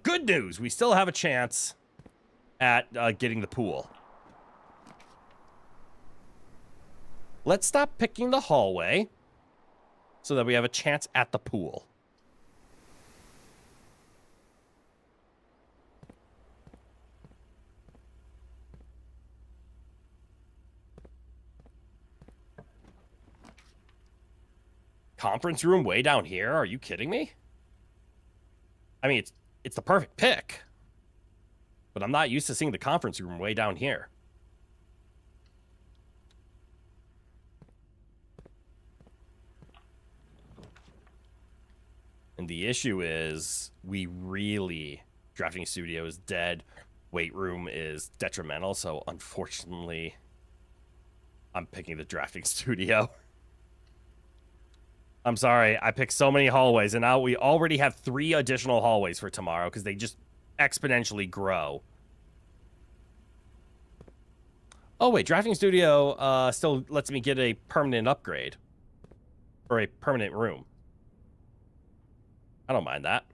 Good news, we still have a chance at getting the pool. Let's stop picking the hallway so that we have a chance at the pool. Conference room way down here? Are you kidding me? I mean, it's the perfect pick. But I'm not used to seeing the conference room way down here. And the issue is, drafting studio is dead. Weight room is detrimental, so unfortunately, I'm picking the drafting studio. I'm sorry, I picked so many hallways, and now we already have 3 additional hallways for tomorrow, because they just exponentially grow. Oh wait, drafting studio still lets me get a permanent upgrade. Or a permanent room. I don't mind that.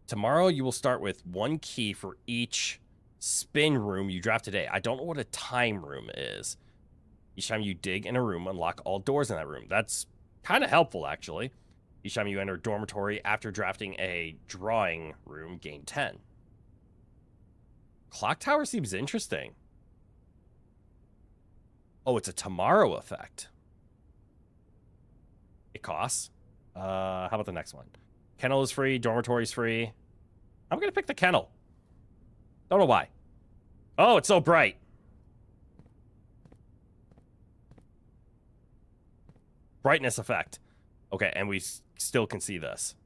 Tomorrow you will start with 1 key for each Spin room you draft today. I don't know what a time room is. Each time you dig in a room, unlock all doors in that room. That's kind of helpful, actually. Each time you enter a dormitory after drafting a drawing room, gain 10. Clock tower seems interesting. Oh, it's a tomorrow effect. It costs. How about the next one? Kennel is free. Dormitory is free. I'm going to pick the kennel. Don't know why. Oh, it's so bright. Brightness effect. Okay, and we still can see this.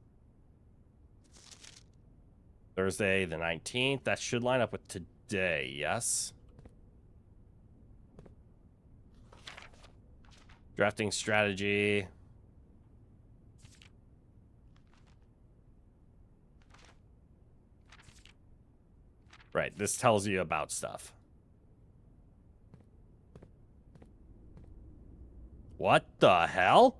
Thursday the 19th. That should line up with today, yes? Drafting strategy. Right, this tells you about stuff. What the hell?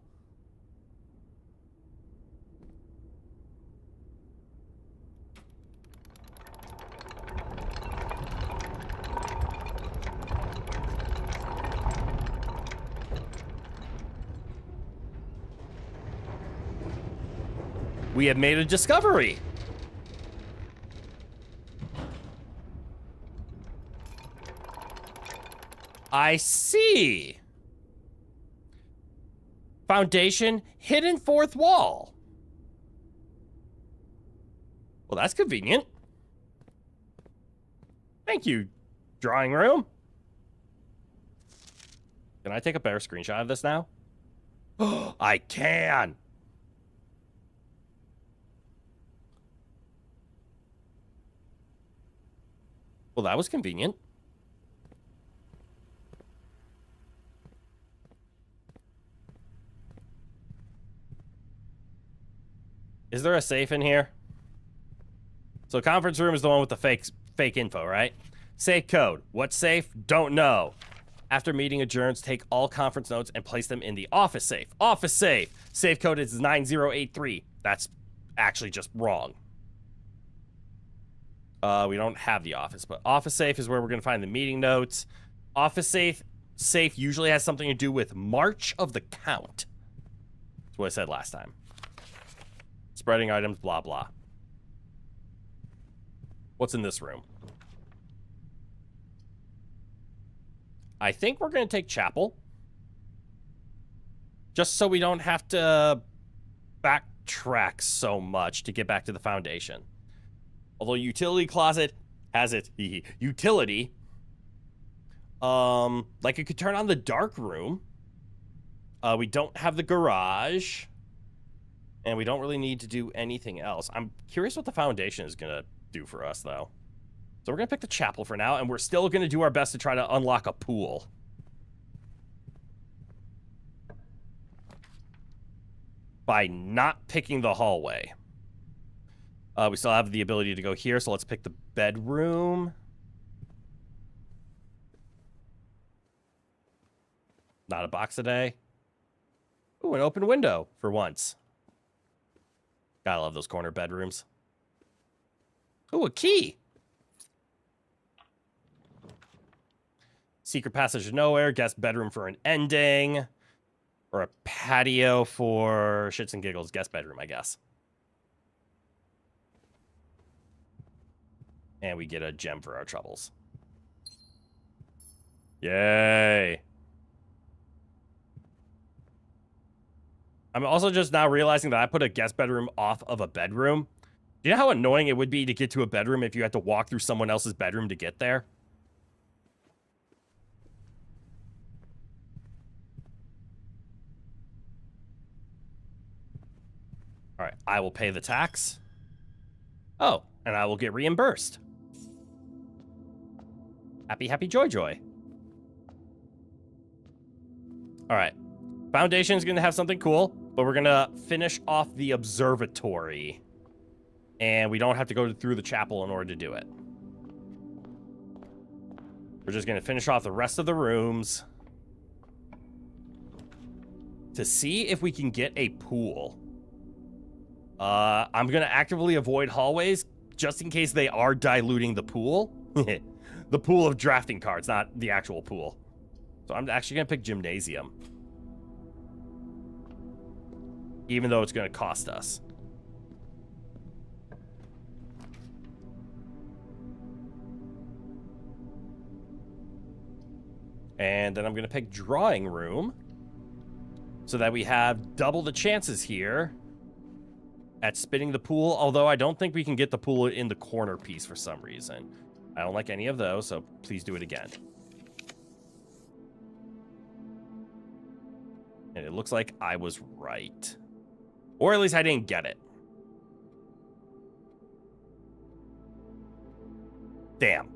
We have made a discovery. I see. Foundation, hidden fourth wall. Well, that's convenient. Thank you, drawing room. Can I take a better screenshot of this now? I can. Well, that was convenient. Is there a safe in here? So conference room is the one with the fake info, right? Safe code. What safe? Don't know. After meeting adjourns, take all conference notes and place them in the office safe. Office safe. Safe code is 9083. That's actually just wrong. We don't have the office, but office safe is where we're going to find the meeting notes. Office safe usually has something to do with March of the Count. That's what I said last time. Spreading items, blah, blah. What's in this room? I think we're going to take chapel. Just so we don't have to backtrack so much to get back to the foundation. Although utility closet has its utility. Like it could turn on the dark room. We don't have the garage. And we don't really need to do anything else. I'm curious what the foundation is going to do for us, though. So we're going to pick the chapel for now, and we're still going to do our best to try to unlock a pool. By not picking the hallway. We still have the ability to go here, so let's pick the bedroom. Not a box today. Ooh, an open window for once. Gotta love those corner bedrooms. Ooh, a key. Secret passage to nowhere. Guest bedroom for an ending. Or a patio for shits and giggles. Guest bedroom, I guess. And we get a gem for our troubles. Yay. I'm also just now realizing that I put a guest bedroom off of a bedroom. Do you know how annoying it would be to get to a bedroom if you had to walk through someone else's bedroom to get there? All right, I will pay the tax. Oh, and I will get reimbursed. Happy, happy, joy, joy. All right. Foundation is going to have something cool, but we're going to finish off the observatory. And we don't have to go through the chapel in order to do it. We're just going to finish off the rest of the rooms to see if we can get a pool. I'm going to actively avoid hallways just in case they are diluting the pool. the pool of drafting cards, not the actual pool. So I'm actually going to pick gymnasium. Even though it's going to cost us. And then I'm going to pick drawing room. So that we have double the chances here at spinning the pool. Although I don't think we can get the pool in the corner piece for some reason. I don't like any of those, so please do it again. And it looks like I was right. Or at least I didn't get it. Damn.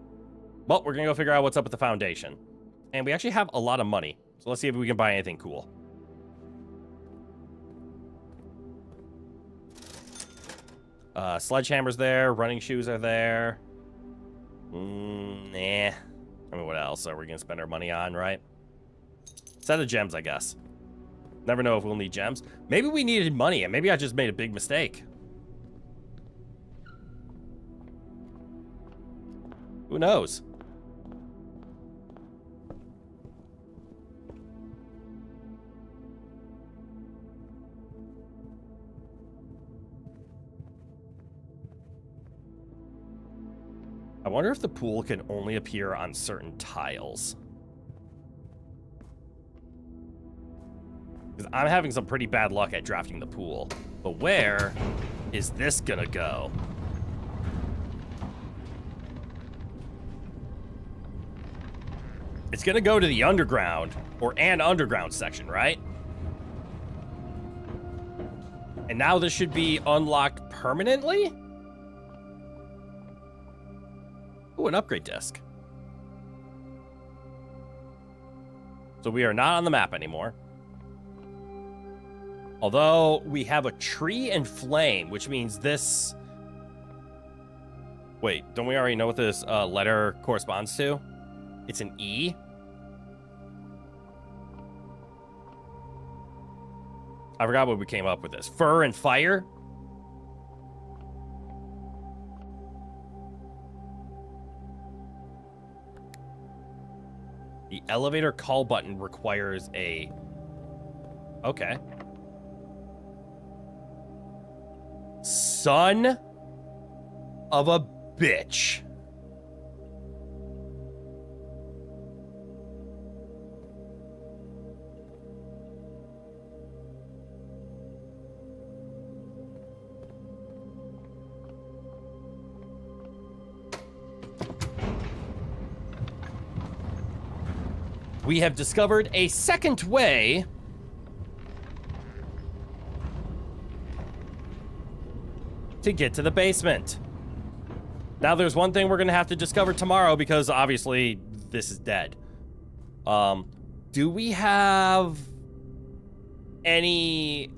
Well, we're going to go figure out what's up with the foundation. And we actually have a lot of money. So let's see if we can buy anything cool. Sledgehammer's there. Running shoes are there. Nah. I mean, what else are we going to spend our money on, right? Set of gems, I guess. Never know if we'll need gems. Maybe we needed money, and maybe I just made a big mistake. Who knows? I wonder if the pool can only appear on certain tiles. Because I'm having some pretty bad luck at drafting the pool. But where is this gonna go? It's gonna go to the underground, or an underground section, right? And now this should be unlocked permanently? Ooh, an upgrade disc. So we are not on the map anymore. Although we have a tree and flame, which means this... Wait, don't we already know what this letter corresponds to? It's an E? I forgot what we came up with this. Fur and fire? The elevator call button requires a... Okay. Son of a bitch. We have discovered a second way to get to the basement. Now there's one thing we're gonna have to discover tomorrow because obviously this is dead. Do we have any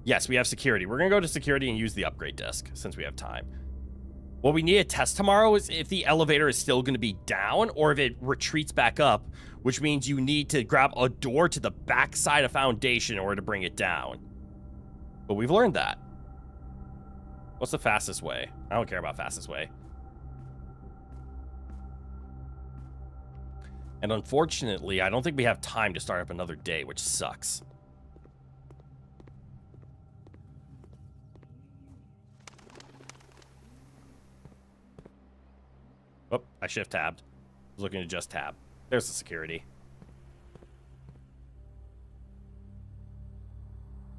Yes, we have security. We're gonna go to security and use the upgrade disc since we have time. What we need to test tomorrow is if the elevator is still going to be down or if it retreats back up, which means you need to grab a door to the back side of foundation in order to bring it down. But we've learned that. What's the fastest way? I don't care about fastest way. And unfortunately, I don't think we have time to start up another day, which sucks. Oh, I shift tabbed. I was looking to just tab. There's the security.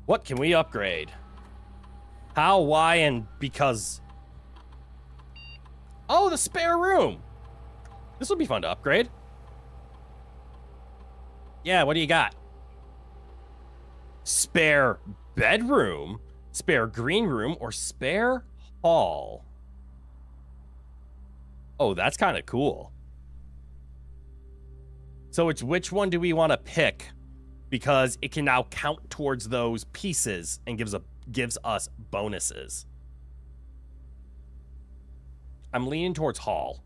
What can we upgrade? How, why, and because? Oh, the spare room. This will be fun to upgrade. Yeah, what do you got? Spare bedroom, spare green room, or spare hall? Oh, that's kind of cool. So it's which one do we want to pick? Because it can now count towards those pieces and gives us bonuses. I'm leaning towards hall.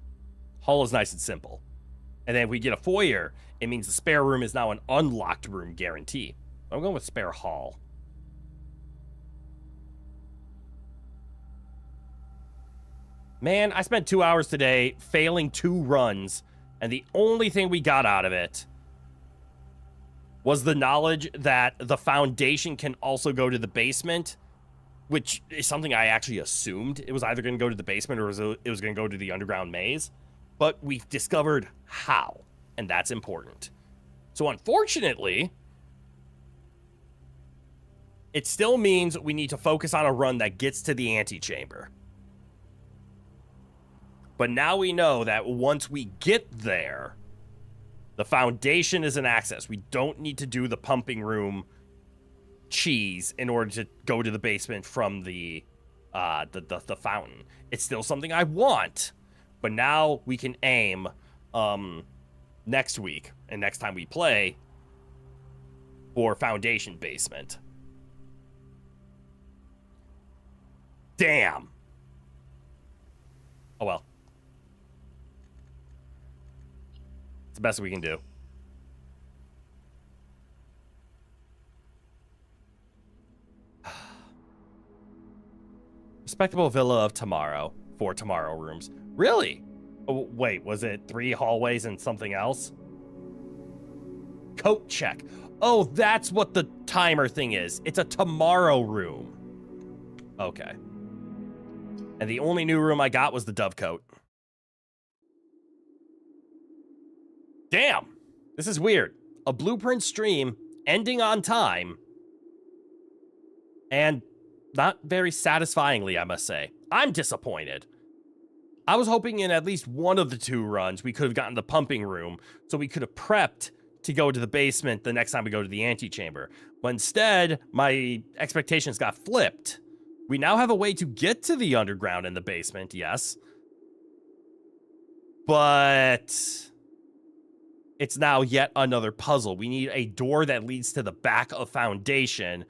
Hall is nice and simple. And then if we get a foyer, it means the spare room is now an unlocked room guarantee. I'm going with spare hall. Man, I spent 2 hours today failing 2 runs, and the only thing we got out of it was the knowledge that the foundation can also go to the basement, which is something I actually assumed it was either going to go to the basement or it was going to go to the underground maze. But we've discovered how, and that's important. So unfortunately, it still means we need to focus on a run that gets to the antechamber. But now we know that once we get there, the foundation is an access. We don't need to do the pumping room cheese in order to go to the basement from the fountain. It's still something I want, but now we can aim next week and next time we play for foundation basement. Damn. Oh well. It's the best we can do. Respectable villa of tomorrow. 4 tomorrow rooms. Really? Oh, wait, was it 3 hallways and something else? Coat check. Oh, that's what the timer thing is. It's a tomorrow room. Okay. And the only new room I got was the dovecoat. Damn. This is weird. A blueprint stream ending on time. And not very satisfyingly, I must say. I'm disappointed. I was hoping in at least one of the 2 runs we could have gotten the pumping room so we could have prepped to go to the basement the next time we go to the antechamber. But instead, my expectations got flipped. We now have a way to get to the underground in the basement, yes. But it's now yet another puzzle. We need a door that leads to the back of foundation.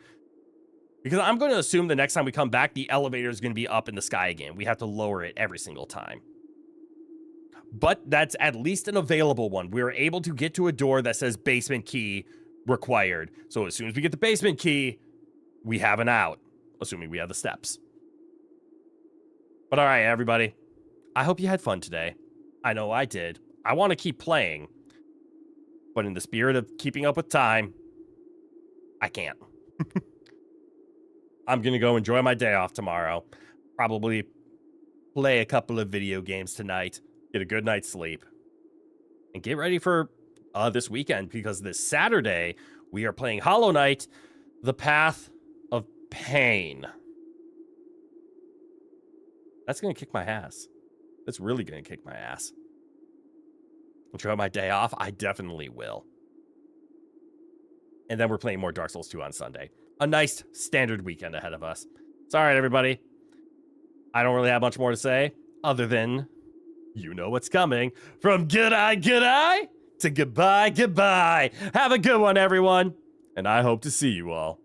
Because I'm going to assume the next time we come back, the elevator is going to be up in the sky again. We have to lower it every single time. But that's at least an available one. We were able to get to a door that says basement key required. So as soon as we get the basement key, we have an out. Assuming we have the steps. But all right, everybody. I hope you had fun today. I know I did. I want to keep playing. But in the spirit of keeping up with time, I can't. I'm going to go enjoy my day off tomorrow. Probably play a couple of video games tonight. Get a good night's sleep. And get ready for this weekend. Because this Saturday, we are playing Hollow Knight, The Path of Pain. That's going to kick my ass. That's really going to kick my ass. Enjoy my day off? I definitely will. And then we're playing more Dark Souls 2 on Sunday. A nice standard weekend ahead of us. It's all right, everybody. I don't really have much more to say other than you know what's coming. From good eye to goodbye, goodbye. Have a good one, everyone. And I hope to see you all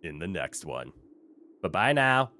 in the next one. Bye-bye now.